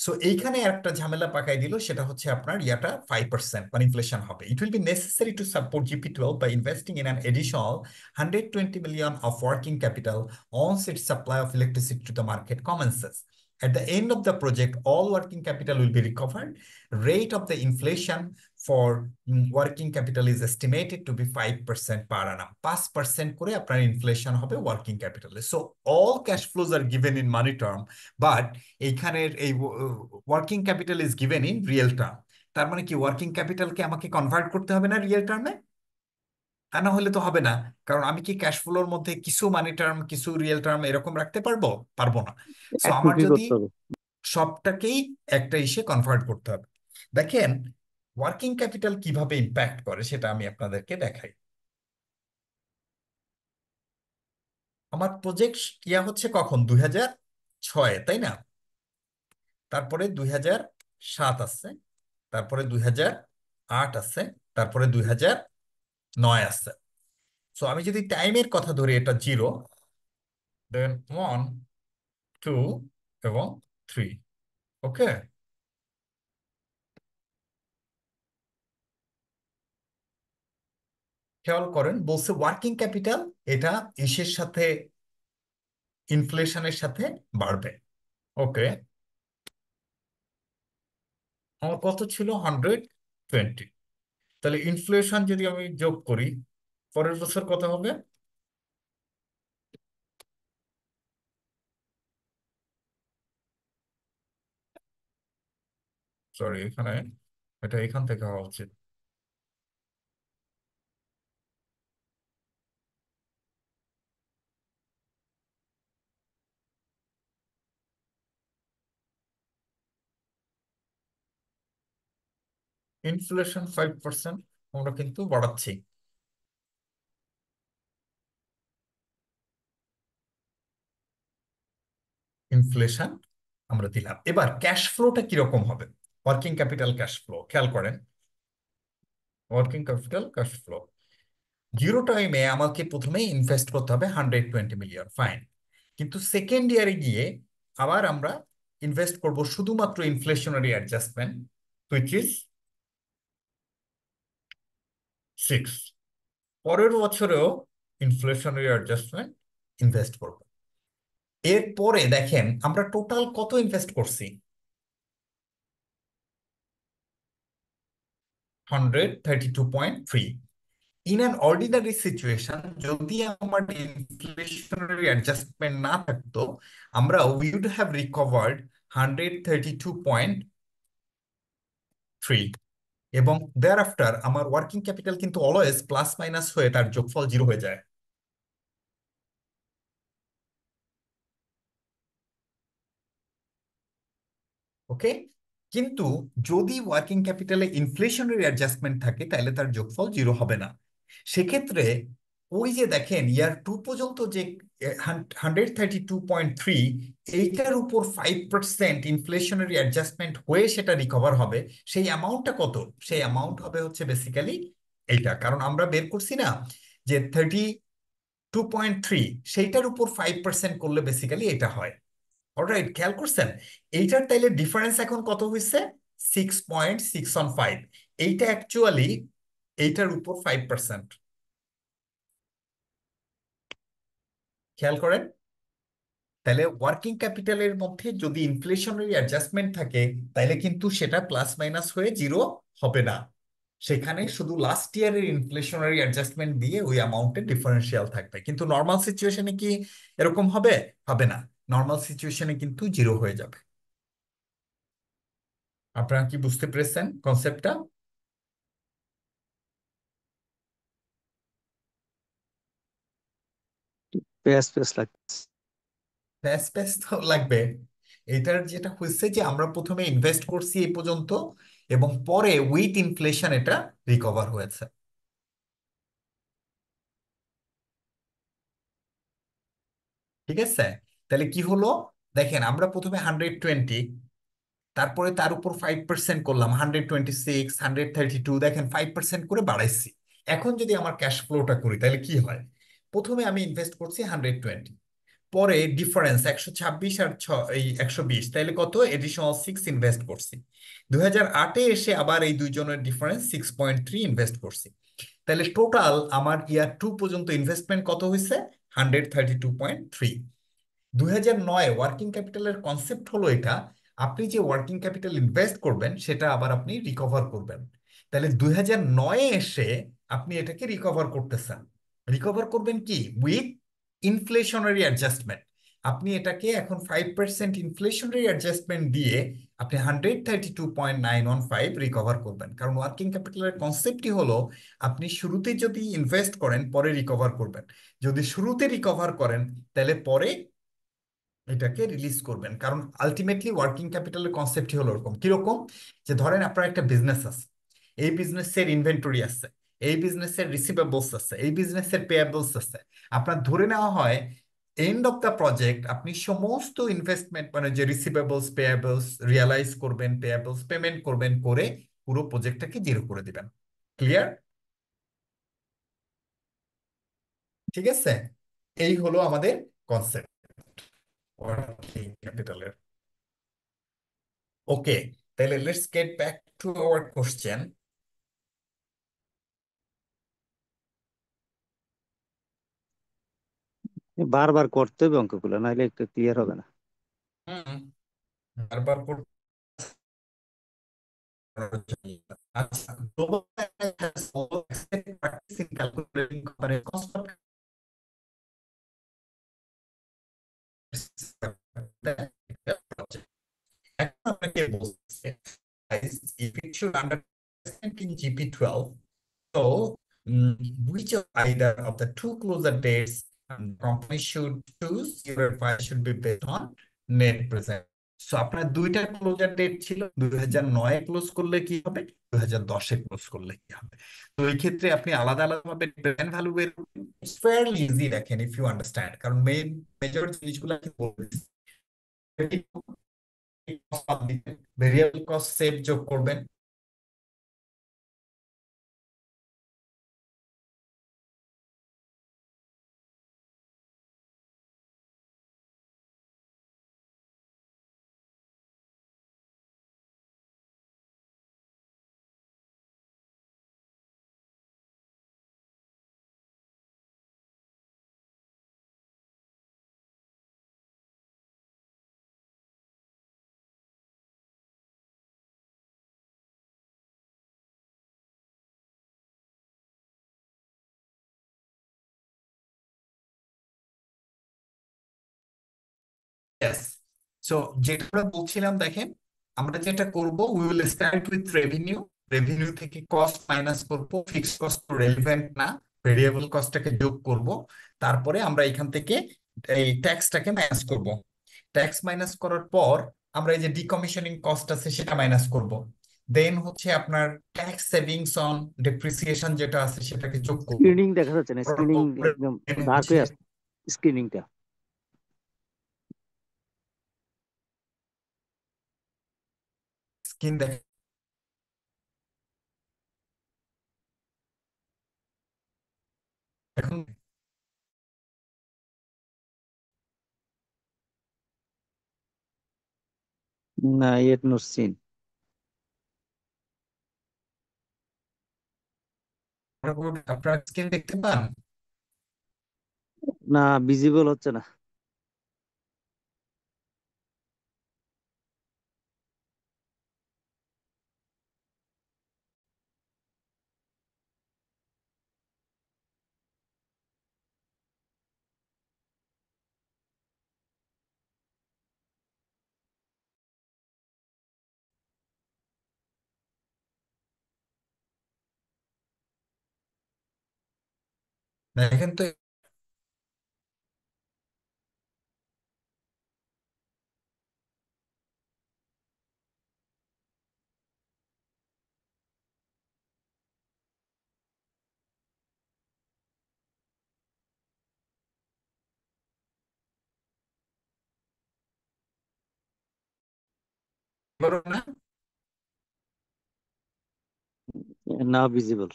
সো এইখানে একটা ঝামেলা পাকাই দিল, সেটা হচ্ছে আপনার ইয়াটা 5% মানে ইনফ্লেশন হবে। It will be necessary to support GP12 by investing in an additional 120 million of working capital once its supply of electricity to the market commences. At the end of the project, all working capital will be recovered. Rate of the inflation for working capital is estimated to be 5% per annum. 5% করে আপনার ইনফ্লেশন হবে ওয়ার্কিং ক্যাপিটালে। So all cash flows are given in money term, but এইখানের এই working capital is given in real term. তার মানে কি, ওয়ার্কিং ক্যাপিটালকে আমাকে কনভার্ট করতে হবে না রিয়েল টার্মে? তা না হলে তো হবে না। কারণ আমি কি ক্যাশ ফ্লোর মধ্যে কিছু মানি টার্ম কিছু রিয়েল টার্ম এরকম রাখতে পারবো? পারবো না। সো আমার একমুখী যদি করতে হবে। সবটাকেই একটা ইসে কনভার্ট করতে হবে। দেখেন, ওয়ার্কিং ক্যাপিটাল কিভাবে ইম্প্যাক্ট করে সেটা আমি আপনাদেরকে দেখাই। আমার প্রজেক্ট ইয়া হচ্ছে কখন? ছয়, তাই না? তারপরে 2007 আছে, তারপরে 2008 আছে, তারপরে 2009 আছে। সো আমি যদি টাইমের কথা ধরি, এটা 0, দেন 1, 2 এবং 3। ওকে, খেয়াল করেন বলছে ওয়ার্কিং ক্যাপিটাল এটা ইসের সাথে, ইনফ্লেশনের সাথে বাড়বে। ওকে, আমার কত ছিল? 120। তাহলে ইনফ্লেশন যদি আমি যোগ করি, পরের বছর কত হবে? সরি, এখানে এটা এখান থেকে হওয়া উচিত। ইনফ্লেশন 5%, আমরা কিন্তু বাড়াচ্ছি। ইনফ্লেশন আমরা দিলাম। এবার ক্যাশ ফ্লোটা কিরকম হবে? ওয়ার্কিং ক্যাপিটাল ক্যাশ ফ্লো খেয়াল করেন। Working capital cash flow, zero টাইমে আমাকে প্রথমে ইনভেস্ট করতে হবে 120 মিলিয়ন, ফাইন। কিন্তু সেকেন্ড ইয়ারে গিয়ে আবার আমরা ইনভেস্ট করব শুধুমাত্র ইনফ্লেশনারি অ্যাডজাস্টমেন্ট, হুইচ ইজ 6। পরের বছরেও ইনফ্লেশনারি অ্যাডজাস্টমেন্ট ইনভেস্ট করব। এরপরে দেখেন আমরা টোটাল কত ইনভেস্ট করছি? 132.3। ইন অ্যান অর্ডিনারি সিচুয়েশন যদি আমার ইনফ্লেশনারি অ্যাডজাস্টমেন্ট না থাকতো, আমরা উই উড হ্যাভ রিকভার্ড 132.3। এবং দেয়ার আফটার আমার ওয়ার্কিং ক্যাপিটাল কিন্তু অলওয়েজ প্লাস মাইনাস হয়ে তার যোগফল 0 হয়ে যায়। ওকে, কিন্তু যদি ওয়ার্কিং ক্যাপিটালে ইনফ্লেশনারি অ্যাডজাস্টমেন্ট থাকে তাহলে তার যোগফল 0 হবে না। সেক্ষেত্রে ওই যে দেখেন ইয়ার 2 পর্যন্ত যে 132.3, এইটার উপর 5% ইনফ্লেশনারি অ্যাডজাস্টমেন্ট হয়ে সেটা রিকভার হবে। সেই অ্যামাউন্টটা কত? সেই অ্যামাউন্ট হবে হচ্ছে বেসিক্যালি এইটা, কারণ আমরা বের করছি না যে 32.3, সেইটার উপর 5% করলে বেসিক্যালি এটা হয়। অলরাইট, খেয়াল করছেন? এইটার তাইলে ডিফারেন্স এখন কত হয়েছে? 6.6 on 5। এইটা অ্যাকচুয়ালি এইটার উপর 5%। খেয়াল করেন, তাহলে ওয়ার্কিং ক্যাপিটালের মধ্যে যদি ইনফ্লেশনারি অ্যাডজাস্টমেন্ট থাকে তাহলে কিন্তু সেটা প্লাস মাইনাস হয়ে 0 হবে না। সেখানে শুধু লাস্ট ইয়ারের ইনফ্লেশনারি অ্যাডজাস্টমেন্ট দিয়ে ওই অ্যামাউন্টের ডিফারেন্সিয়াল থাকবে। কিন্তু নর্মাল সিচুয়েশনে কি এরকম হবে? হবে না। নর্মাল সিচুয়েশনে কিন্তু 0 হয়ে যাবে। আপনারা কি বুঝতে পেরেছেন কনসেপ্টটা? পেঁয়াজ পেঁয়াজ লাগছে। প্যাচ প্যাচ তো লাগবে। এটার যেটা হচ্ছে যে আমরা প্রথমে ইনভেস্ট করছি এই পর্যন্ত, এবং পরে উইথ ইনফ্লেশন এটা রিকভার হয়েছে। ঠিক আছে, তাহলে কি হলো? দেখেন আমরা প্রথমে 120, তারপরে তার উপর 5% করলাম, 126, 132, দেখেন 5% করে বাড়াইছি। এখন যদি আমার ক্যাশ ফ্লোটা করি তাহলে কি হয়? প্রথমে আমি ইনভেস্ট করছি 120, পরে ডিফারেন্স 126 আর এই 120, তাইলে কত? এডিশনাল 6 ইনভেস্ট করছি। 2008-এ এসে আবার এই দুইজনের ডিফারেন্স 6.3 ইনভেস্ট করছি। তাহলে টোটাল আমার ইয়ার 2 পর্যন্ত ইনভেস্টমেন্ট কত হয়েছে? 132.3। 2009 ওয়ার্কিং ক্যাপিটালের কনসেপ্ট হলো এটা, আপনি যে ওয়ার্কিং ক্যাপিটাল ইনভেস্ট করবেন সেটা আবার আপনি রিকভার করবেন। তাহলে 2009-এ এসে আপনি এটাকে রিকভার করতেছেন। রিকভার করবেন কি? With inflationary adjustment. আপনি এটাকে এখন 5% ইনফ্লেশনারি অ্যাডজাস্টমেন্ট দিয়ে আপনি 132.915 রিকভার করবেন। কারণ ওয়ার্কিং ক্যাপিটালের কনসেপ্টই হলো আপনি শুরুতে যদি ইনভেস্ট করেন পরে রিকভার করবেন। যদি শুরুতে রিকভার করেন তাহলে পরে এটাকে রিলিজ করবেন। কারণ আলটিমেটলি ওয়ার্কিং ক্যাপিটালের কনসেপ্টই হলো এরকম। কিরকম? যে ধরেন আপনার একটা বিজনেস আছে, এই বিজনেসের ইনভেন্টরি আছে, এই বিজনেসের রিসিভেবলস আছে, এই বিজনেসের পেয়াবলস আছে। আপনার ধরে নেওয়া হয় এন্ড অফ দ্য প্রজেক্ট আপনি সমস্ত ইনভেস্টমেন্ট মানে যে রিসিভেবলস পেয়াবলস রিয়ালাইজ করবেন, পেয়াবলস পেমেন্ট করবেন, করে পুরো প্রজেক্টটাকে জিরো করে দিবেন। ক্লিয়ার? ঠিক আছে, এই হলো আমাদের কনসেপ্ট ওয়ার্কিং ক্যাপিটালের। ওকে, তাহলে let's get back to our question. বারবার করতে হবে অঙ্কগুলো, নাহলে একটু ক্লিয়ার হবে না। বারবার করতে হবে। আচ্ছা, global has also accepted practice in calculating company cost of এখন আপনাকে বলছে, guys, if it should understand in GP12, so which of either of the two closer dates company should choose, your advice should be based on net present. So আপনার দুইটা ক্লোজার ডেট ছিল, 2009 ক্লোজ করলে কি হবে, 2010 ক্লোজ করলে কি হবে। তো এই ক্ষেত্রে আপনি আলাদা আলাদা ভাবে প্রেজেন্ট ভ্যালু বের করবেন। ইটস ফেয়ারলি ইজি, দেখেন ইফ ইউ আন্ডারস্ট্যান্ড, কারণ মেজর জিনিসগুলো কি বলবেন, ভেরিয়েবল কস্ট সেভ যোগ করবেন। Yes. সো যেটা আমরা বলছিলাম, দেখেন আমরা যেটা করব, we will start with revenue. Revenue থেকে কস্ট মাইনাস করব, ফিক্সড কস্ট তো রেলিভেন্ট না, ভেরিয়েবল কস্টটাকে যোগ করব। তারপরে আমরা এখান থেকে এই ট্যাক্সটাকে মাইনাস করব। ট্যাক্স মাইনাস করার পর আমরা এই যে ডিকমিশনিং কস্ট আছে সেটা মাইনাস করব। দেন হচ্ছে আপনার ট্যাক্স সেভিংস অন ডেপ্রিসিয়েশন যেটা আছে সেটাকে যোগ করব। স্ক্রিনিং দেখা যাচ্ছে না, স্ক্রিনিং একদম ডার্ক হচ্ছে হয়ে আসছে স্ক্রিনিংটা। স্কিন দেখেন এখন। না, ইয়েট নো সিন। আপনারা স্ক্রিন দেখতে পান? না, ভিজিবল হচ্ছে না। দেখেন তো, বলো না না, ভিজিবল।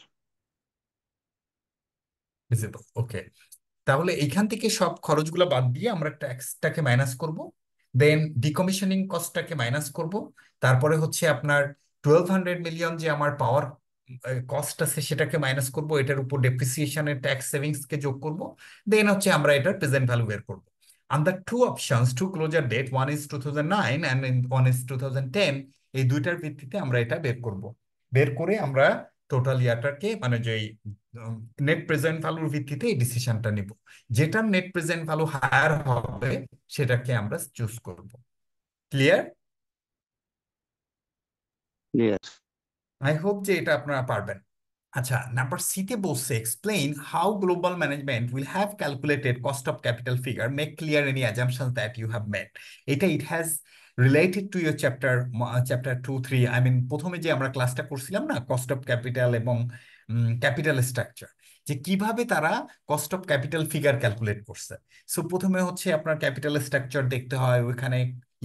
ভিজিবল। ওকে, তাহলে এইখান থেকে সব খরচগুলো বাদ দিয়ে আমরা ট্যাক্সটাকে মাইনাস করব, দেন ডিকমিশনিং কস্টটাকে মাইনাস করব। তারপরে হচ্ছে আপনার 1200 মিলিয়ন যে আমার পাওয়ার কস্ট আছে সেটাকে মাইনাস করব, এটার উপর ডেপ্রিসিয়েশনের ট্যাক্স সেভিংসকে যোগ করব। দেন হচ্ছে আমরা এটার প্রেজেন্ট ভ্যালু বের করব। Under two options, two closure date, one is 2009 and one is 2010, এই দুইটার ভিত্তিতে আমরা এটা বের করব। বের করে আমরা টোটাল ইয়ারটাকে মানে যে নেট প্রেজেন্ট ভ্যালুর ভিত্তিতে এই ডিসিশনটা নিব। যেটার নেট প্রেজেন্ট ভ্যালু হায়ার হবে সেটাকে আমরা চুজ করব। ক্লিয়ার? ক্লিয়ার। আই হোপ যে এটা আপনারা পারবেন। আচ্ছা, নাম্বার সি তে বলছে, explain how global management will have calculated cost of capital figure, make clear any assumptions that you have made. এটা it has related to your chapter, chapter 2, 3, প্রথমে যে আমরা ক্লাসটা করছিলাম না, কস্ট অফ ক্যাপিটাল এবং ক্যাপিটাল স্ট্রাকচার, যে কিভাবে তারা cost of capital figure calculate করছে। সো প্রথমে হচ্ছে আপনার ক্যাপিটাল স্ট্রাকচার দেখতে হয়, ওইখানে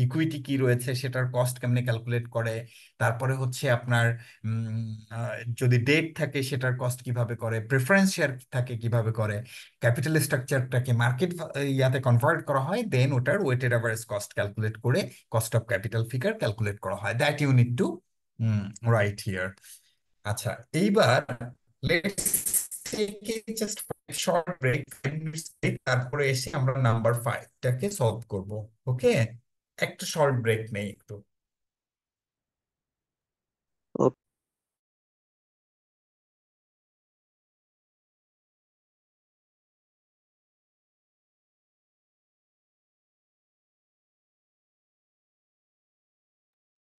ইকুইটি কি রয়েছে সেটার কস্ট কেমনে ক্যালকুলেট করে। তারপরে হচ্ছে আপনার যদি ডেট থাকে সেটার কস্ট কিভাবে করে, প্রেফারেন্স শেয়ার থাকে কিভাবে করে, ক্যাপিটাল স্ট্রাকচারটাকে মার্কেট ইয়াতে কনভার্ট করা হয়, দেন ওটার ওয়েটেড অ্যাভারেজ কস্ট ক্যালকুলেট করে cost of capital figure calculate করা হয়। That you need to write here. আচ্ছা, এইবার let's take just short break, 5 minutes break, তারপরে এসে আমরা নাম্বার 5টাকে সলভ করব। ওকে, একটা শর্ট ব্রেক নেই একটু।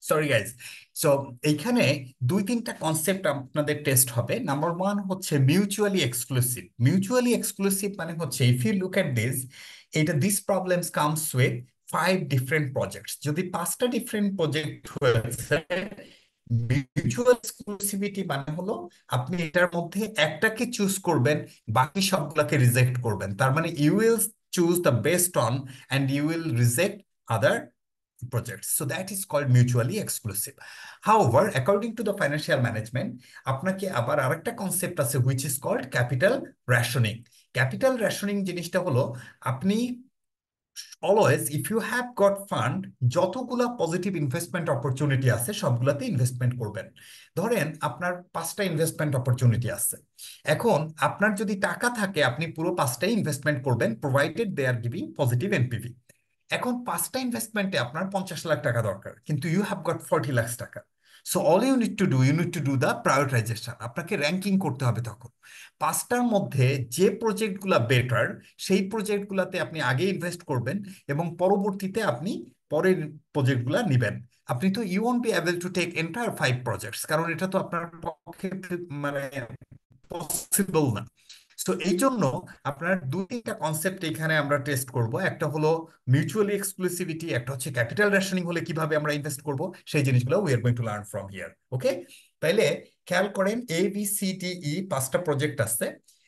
Sorry guys. সো এইখানে 2-3টা কনসেপ্ট আপনাদের টেস্ট হবে। নাম্বার 1 হচ্ছে মিউচুয়ালি এক্সক্লুসিভ। মিউচুয়ালি এক্সক্লুসিভ মানে হচ্ছে, if you look at this, this problems comes with 5 different projects. যদি 5টা ডিফারেন্ট প্রজেক্ট হয়েছে, মিউচুয়াল এক্সক্লুসিভিটি মানে হলো আপনি এটার মধ্যে একটাকে চুজ করবেন, বাকি সবগুলোকে রিজেক্ট করবেন। তার মানে you will choose the best one and you will reject other projects. So that is called mutually exclusive. However, according to the financial management, আপনাকে আবার আরেকটা কনসেপ্ট আছে which is called capital rationing. Capital rationing জিনিসটা হলো, আপনি always if you have got fund, যতগুলা পজিটিভ ইনভেস্টমেন্ট অপরচুনিটি আছে সবগুলাতে ইনভেস্টমেন্ট করবেন। ধরেন আপনার 5টা ইনভেস্টমেন্ট অপরচুনিটি আছে, এখন আপনার যদি টাকা থাকে আপনি পুরো 5টাই ইনভেস্টমেন্ট করবেন, provided they are giving positive NPV. এখন 5টা ইনভেস্টমেন্টে আপনার 50 লাখ টাকা দরকার, কিন্তু ইউ হ্যাভ গট 40 লাখ টাকা। So all you need to do the prioritization. আপনাকে র্যাঙ্কিং করতে হবে তখন 5টার মধ্যে যে প্রজেক্টগুলো বেটার, সেই প্রজেক্টগুলোতে আপনি আগে ইনভেস্ট করবেন এবং পরবর্তীতে আপনি পরের প্রজেক্টগুলো নিবেন। আপনি তো you won't be able to take entire 5 projects, কারণ এটা তো আপনার পক্ষে মানে পসিবল না। তো এই জন্য আপনার 2-3টা কনসেপ্ট এখানে আমরা টেস্ট করব। একটা হলো মিউচুয়ালি এক্সক্লুসিভিটি, একটা হচ্ছে ক্যাপিটাল রেশনিং হলে কিভাবে আমরা ইনভেস্ট করব, সেই জিনিসগুলো we are going to learn from here. Okay, তাইলে খেয়াল করেন, ABCDE 5টা প্রজেক্ট আছে।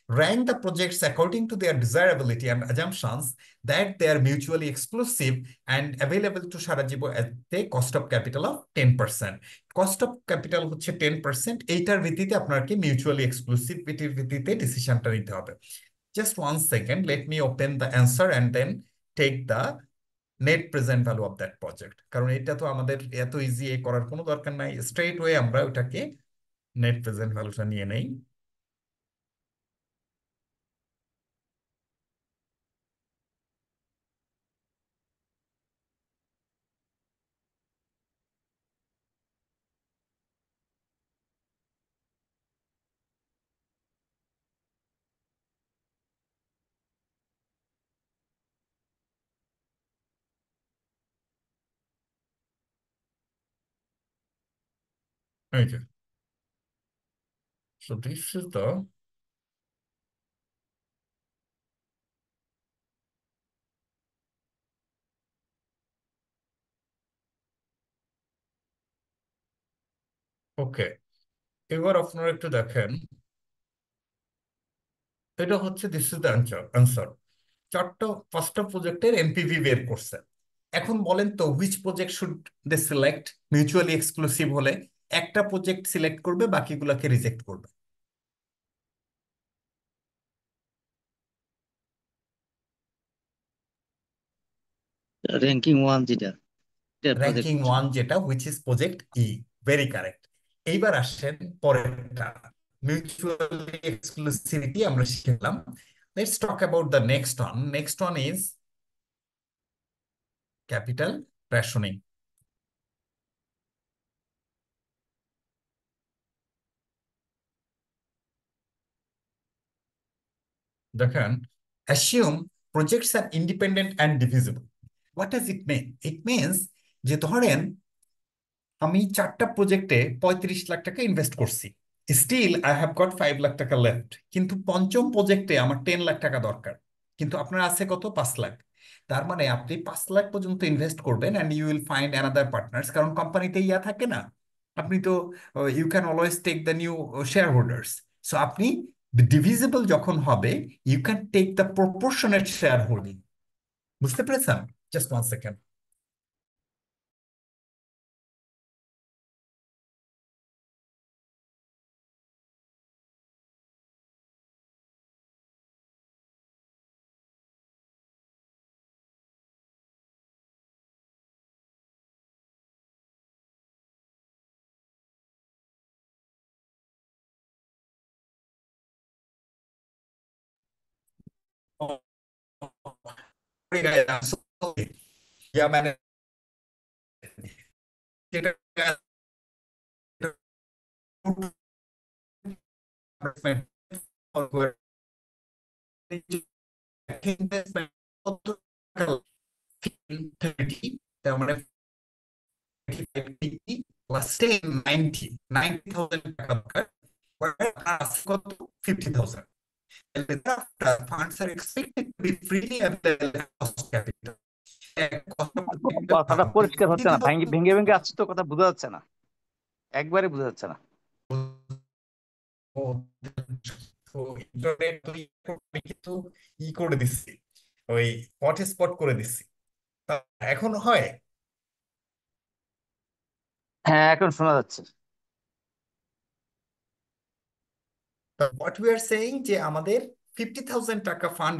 Rank the projects according to their desirability and assumptions that they are mutually exclusive and available to Sarajevo at the cost of capital of 10%. Cost of capital হচ্ছে 10%। এইটার ভিত্তিতে আপনাকে মিউচুয়ালি এক্সক্লুসিভিটির ভিত্তিতে ডিসিশনটা নিতে হবে। Just 1 second, let me open the answer and then take the net present value of that project. কারণ এটা তো আমাদের এত ইজি করার কোনো দরকার নাই, স্ট্রেট ওয়ে আমরা ওটাকে নেট প্রেজেন্ট ভ্যালুটা নিয়ে নেই। এই যে, so this is the, ওকে, এবার আপনারা একটু দেখেন, এটা হচ্ছে দিস ইজ দ্য আনসার। 5টা প্রজেক্টের এনপিভি বের করছে। এখন বলেন তো which project should they select? Mutually exclusive হলে একটা প্রজেক্ট সিলেক্ট করবে, বাকিগুলোকে রিজেক্ট করবে। র্যাঙ্কিং ওয়ান যেটা, এটা প্রজেক্ট। র্যাঙ্কিং 1 যেটা, which is project E. Very correct. এইবার আসেন পরেরটা, মিউচুয়ালি এক্সক্লুসিভিটি আমরা শিখলাম। Let's talk about the next one. Next one is capital rationing. দেখেন, assume projects are independent and divisible. What does it mean? It means যে ধরেন আমি 4টা প্রজেক্টে 35 লাখ টাকা ইনভেস্ট করছি, still I have got 5 lakh টাকা লেফট, কিন্তু পঞ্চম প্রজেক্টে আমার 10 লাখ টাকা দরকার, কিন্তু আপনার আছে কত? 5 লাখ। তার মানে আপনি 5 লাখ পর্যন্ত ইনভেস্ট করবেন and you will find another partners, কারণ কোম্পানিতে ইয়া থাকে না, আপনি তো you can always take the new share holders. So আপনি ডিভিজিবল যখন হবে, you can take the proportionate share holding. বুঝতে পেরেছেন? Just one second. মানে যেটা investment কত টাকা 30, তার মানে 85 প্লাস 10 90 90,000 টাকা দরকার। আছে কত? 50,000। Funds are expected to be freely available at cost capital. Cost of capital কথাটা পরিষ্কার হচ্ছে না, ভেঙে 50,000। ভেঙে ভেঙে আসছে তো, কথা বোঝা যাচ্ছে না, একবারে বোঝা যাচ্ছে না। তো ইন্টারনেট কিন্তু ই করে দিচ্ছি, ওই হটস্পট করে দিচ্ছি। তা এখন হয়? হ্যাঁ, এখন শোনা যাচ্ছে। হোয়াট উই আর সেইং যে আমাদের 50,000 টাকা fund.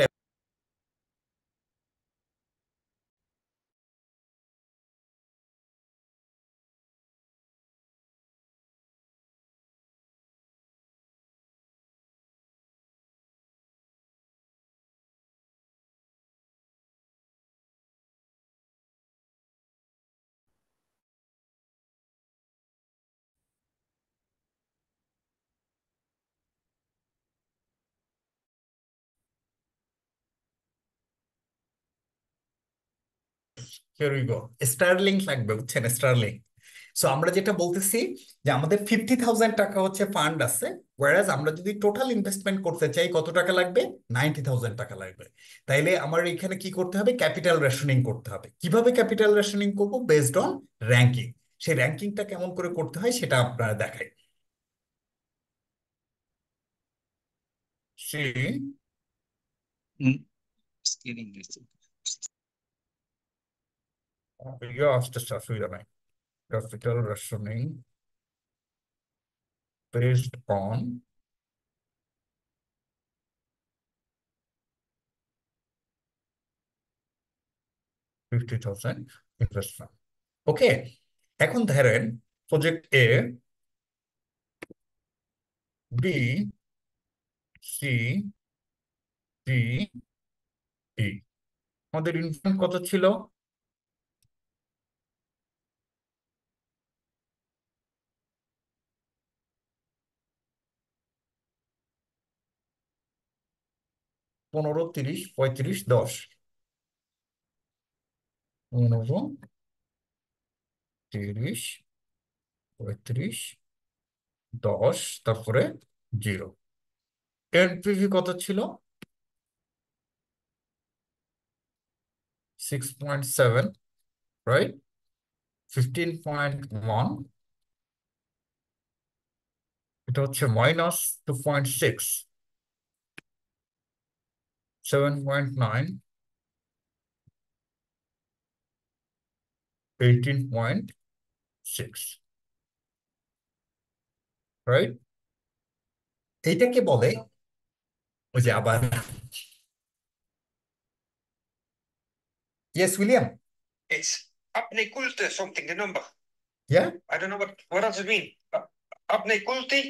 Here we go. Sterling লাগবে, বুঝছেন? স্টার্লিং। সো আমরা যেটা বলতেছি যে আমাদের 50,000 টাকা হচ্ছে ফান্ড আছে, ওয়ারাজ আমরা যদি টোটাল ইনভেস্টমেন্ট করতে চাই কত টাকা লাগবে? 90,000 টাকা লাগবে। তাইলে আমার এখানে কি করতে হবে? ক্যাপিটাল রেশনিং করতে হবে। কিভাবে ক্যাপিটাল রেশনিং করব? Based on ranking. সেই র্যাঙ্কিংটা কেমন করে করতে হয় সেটা আপনারা দেখাই। সে ইয়ে আসতে অসুবিধা নাই। Capital rationing based on 50,000 investment. Okay. এখন ধরেন project A, B, C, D, E. আমাদের ইনভেস্টমেন্ট কত ছিল? 15, 30, 35, 10। 15, 30, 35, 10, তারপরে 0। এনপিভি কত ছিল? 6.7, রাইট? 15.1, এটা হচ্ছে -2.6, 7.9, 18.6, রাইট? এইটাকে বলে, ওই যে আবার, yes William. It's apne kulte something the number. Yeah I don't know what does it mean. Apne kulti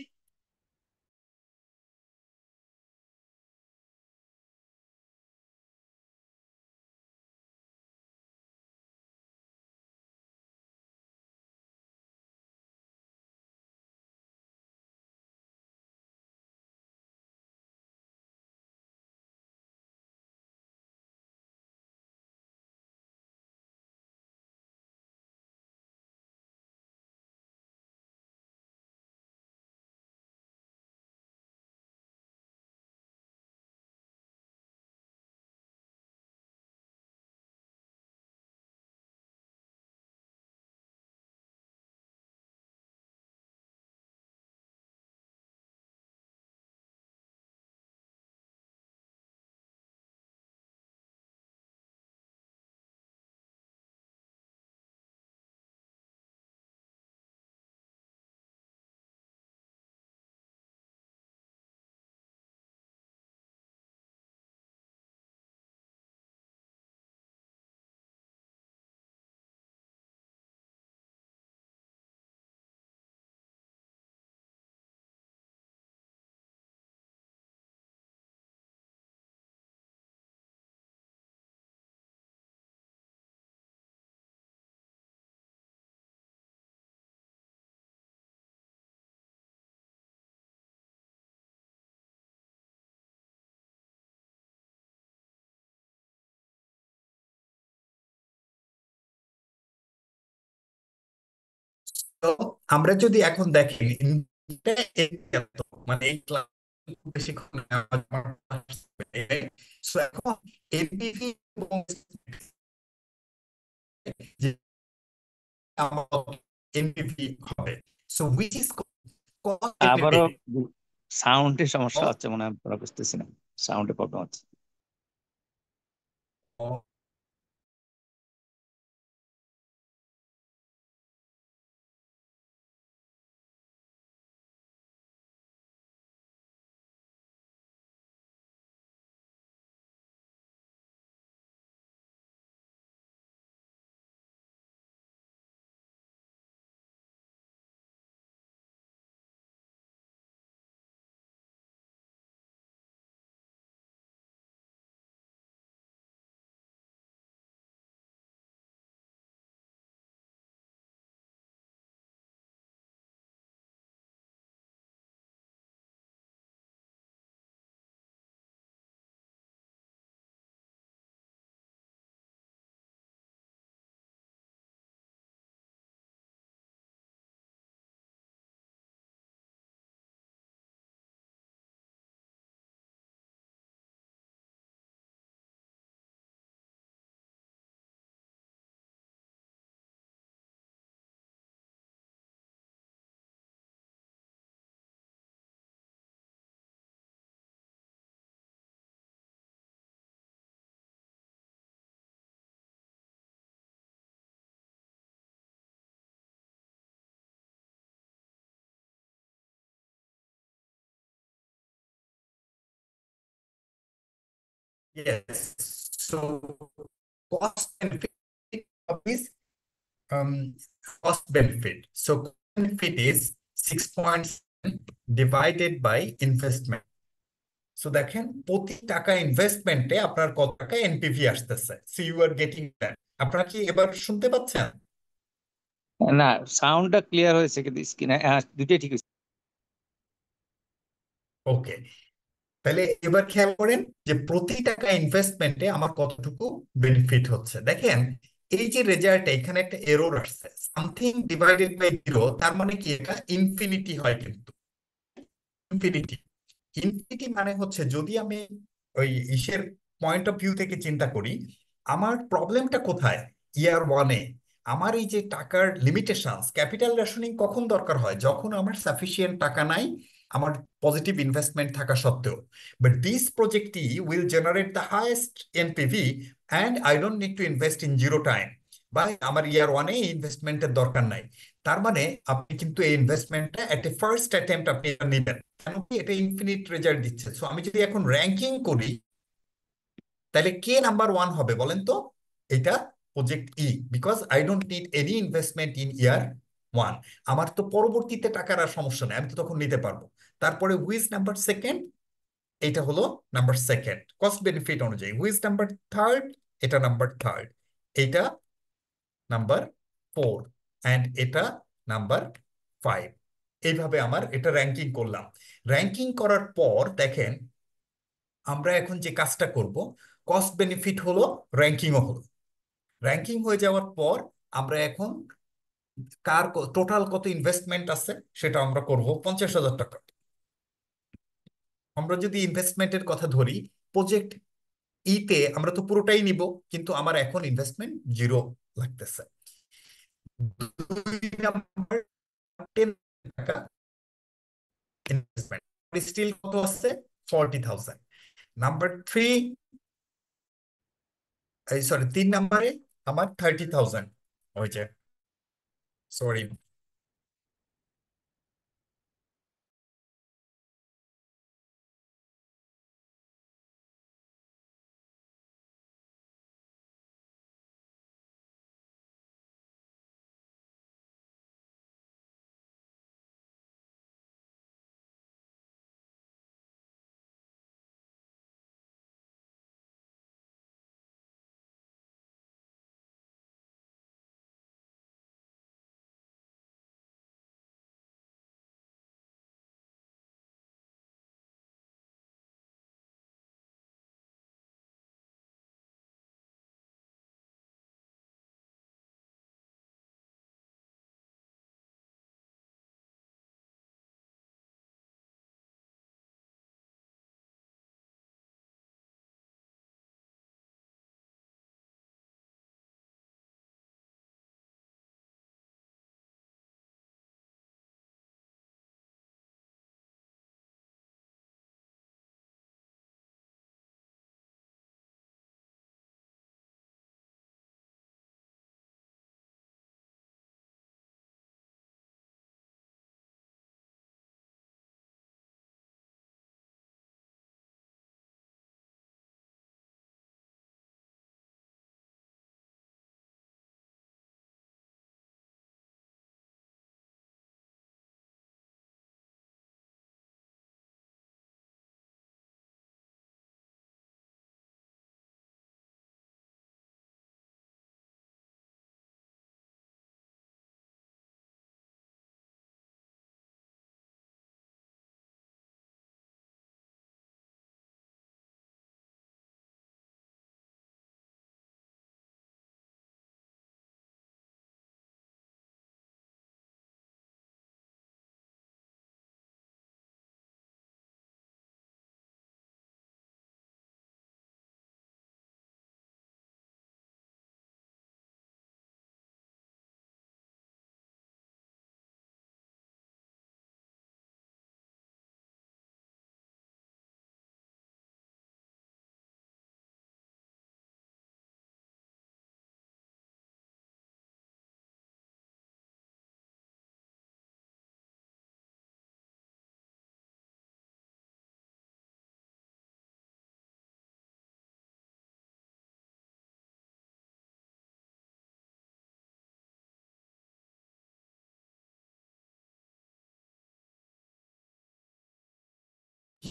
তো আমরা যদি এখন দেখি মানে এই class বেশিক্ষণ so এখন এনপিভি এবং যে আমার এনপিভি হবে সো উইচ ইজ কস্ট আবারও বেনিফিট। সাউন্ডের সমস্যা হচ্ছে মনে হয়, আমরা বুঝতেছি না, সাউন্ডে প্রবলেম হচ্ছে। Yes. So cost benefit of this cost benefit. So cost benefit is 6.7 divided by investment. So দেখেন প্রতি টাকা ইনভেস্টমেন্টে আপনার কত টাকা এনপিভি আসতেছে। So you are getting that. আপনারা কি এবার শুনতে পাচ্ছেন? না, সাউন্ডটা ক্লিয়ার হয়েছে কিন্তু স্ক্রিনে দুটোই ঠিক হয়েছে। ওকে, তাহলে এবার খেয়াল করেন যে প্রতি টাকা ইনভেস্টমেন্টে আমার কতটুকু বেনিফিট হচ্ছে। দেখেন এই যে রেজাল্টে এখানে একটা এরর আসছে, সামথিং ডিভাইডেড বাই জিরো, তার মানে কি এটা ইনফিনিটি হয় কিন্তু ইনফিনিটি। ইনফিনিটি মানে হচ্ছে যদি আমি ওই ইসের পয়েন্ট অফ ভিউ থেকে চিন্তা করি, আমার প্রবলেমটা কোথায়? ইয়ার ওয়ানে আমার এই যে টাকার লিমিটেশনস, ক্যাপিটাল রেশনিং কখন দরকার হয়? যখন আমার সাফিসিয়েন্ট টাকা নাই আমার পজিটিভ ইনভেস্টমেন্ট থাকা সত্ত্বেও। বাট দিস প্রজেক্টটি will generate the highest NPV and I don't need to invest in zero time, বা আমার ইয়ার ওয়ানে ইনভেস্টমেন্টের দরকার নাই। তার মানে আপনি কিন্তু এই ইনভেস্টমেন্টটা এট এ ফার্স্ট অ্যাটেম্প্ট আপনি নেবেন, কেন কি এটা ইনফিনিট রেজাল্ট দিচ্ছে। সো আমি যদি এখন র্যাঙ্কিং করি তাহলে কে নাম্বার ওয়ান হবে বলেন তো? এটা project E, because I don't need any investment in year one. আমার তো পরবর্তীতে টাকার আর সমস্যা নেই, আমি তো তখন নিতে পারবো। তারপরে হুইজ নাম্বার সেকেন্ড? এটা হলো নাম্বার সেকেন্ড কস্ট বেনিফিট অনুযায়ী। Which number third? এটা নাম্বার থার্ড। এটা নাম্বার ফোর, অ্যান্ড এটা নাম্বার ফাইভ। এইভাবে আমার এটা র্যাঙ্কিং করলাম। র্যাঙ্কিং করার পর দেখেন আমরা এখন যে কাজটা করব, কস্ট বেনিফিট হলো, র্যাঙ্কিংও হলো। র্যাঙ্কিং হয়ে যাওয়ার পর আমরা এখন কার টোটাল কত ইনভেস্টমেন্ট আছে সেটা আমরা করব 50,000 টাকা। আমরা যদি ইনভেস্টমেন্টের কথা ধরি, প্রজেক্ট ইতে আমরা তো পুরোটাই নিব, কিন্তু আমার এখন ইনভেস্টমেন্ট জিরো লাগতেছে। দুই নাম্বার 10 টাকা ইনভেস্টমেন্ট, স্টিল কত আছে? 40,000। নাম্বার থ্রি, সরি 3 নাম্বারে আমার 30,000 ওই যে, sorry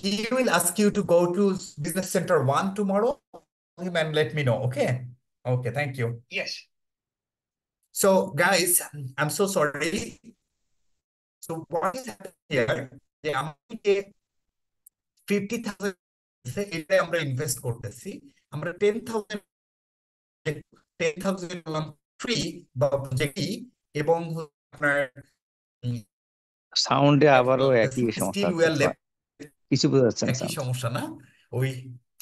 he will ask you to go to Business Center 1 tomorrow. Him and let me know. Okay. Okay. Thank you. Yes. So, guys, I'm so sorry. So, what is happening here? যে আমাকে 50,000 এটা আমরা ইনভেস্ট করতেছি, আমরা 10,000 ফ্রি বা প্রজেক্ট এবং আপনার সাউন্ডে আবারও একই সমস্যা স্টিল উই হচ্ছে, আর তো লেফট কিছু বোঝা যাচ্ছে না একই sound। সমস্যা না? ওই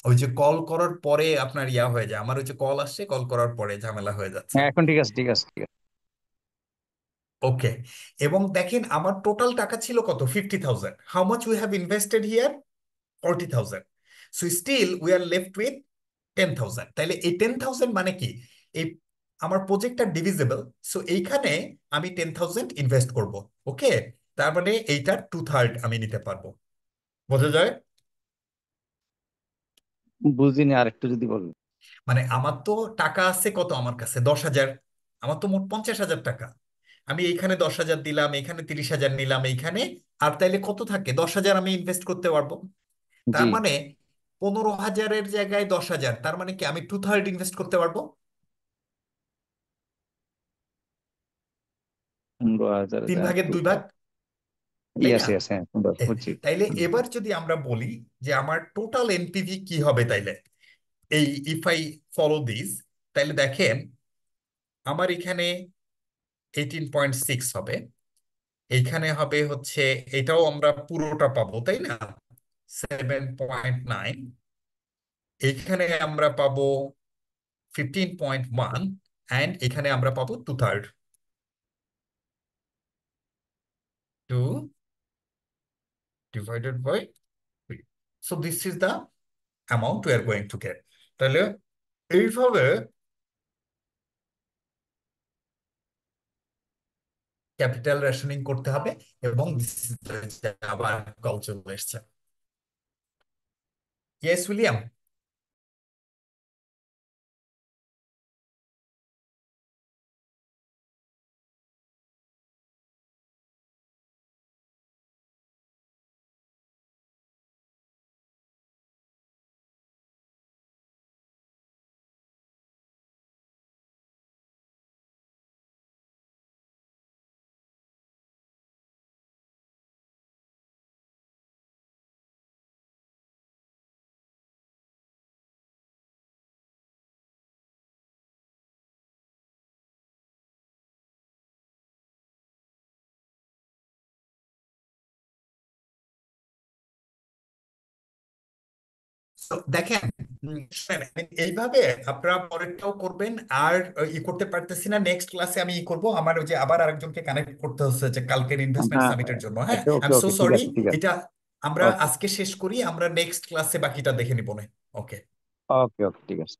ওই যে কল করার পরে আপনার ইয়া হয়ে যায়, আমার ওই যে কল আসছে, কল করার পরে ঝামেলা হয়ে যাচ্ছে। হ্যাঁ এখন ঠিক আছে, ঠিক আছে, ঠিক আছে। ওকে, এবং দেখেন আমার টোটাল টাকা ছিল কত? 50,000। How much we have invested here? 40,000। So still we are left with 10,000। তাহলে এই 10,000 মানে কি? এই আমার প্রজেক্টটা ডিভিজিবল, সো এইখানে আমি 10,000 ইনভেস্ট করব। ওকে, তার মানে এইটার 2/3 আমি নিতে পারবো। বোঝা যায়? বুঝিনি, আর একটু যদি বলেন। মানে আমার তো টাকা আছে কত? আমার কাছে 10,000। আমার তো মোট 50,000 টাকা। আমি এইখানে 10,000 দিলাম, এখানে 30,000 নিলাম, এইখানে আর তাইলে কত থাকে? 10,000 আমি ইনভেস্ট করতে পারবো। জি, তার মানে 15,000-এর জায়গায় 10,000, তার মানে কি আমি 2/3 ইনভেস্ট করতে পারবো? 15,000 তিন ভাগের একটু। 2 ভাগ, তাই ইয়াস না? ইয়াস, হ্যাঁ সুন্দর, এ, বুঝছি। তাইলে হুম। এবার যদি আমরা বলি যে আমার টোটাল এনপিভি কি হবে, তাইলে এই ইফ আই ফলো দিস, তাইলে দেখেন আমার এখানে 18.6 হবে, এইখানে হবে হচ্ছে, এটাও আমরা পুরোটা পাবো, তাই না? 7.9। এইখানে আমরা পাবো 15.1, অ্যান্ড এখানে আমরা পাবো 2/3, 2 divided by 3. So this is the amount we are going to get. তাহলে এইভাবে ক্যাপিটাল রেশনিং করতে হবে। এবং this is আবার কল চলে এসছে। Yes William. So, দেখেন, শোনেন, এইভাবে আপনারা পরেরটাও করবেন। আর করতে পারতেছি না, নেক্সট ক্লাসে আমি করব। আমার ওই যে আবার আরেকজনকে কানেক্ট করতে হচ্ছে যে কালকের ইনভেস্টমেন্ট হ্যাঁ, সামিটের জন্য। হ্যাঁ, okay I okay am so okay, ঠিক সরি। আছে, ঠিক আছে। এটা আমরা ওকে আজকে শেষ করি, আমরা নেক্সট ক্লাসে বাকিটা দেখে নিব না। ওকে। ওকে ওকে, ঠিক আছে।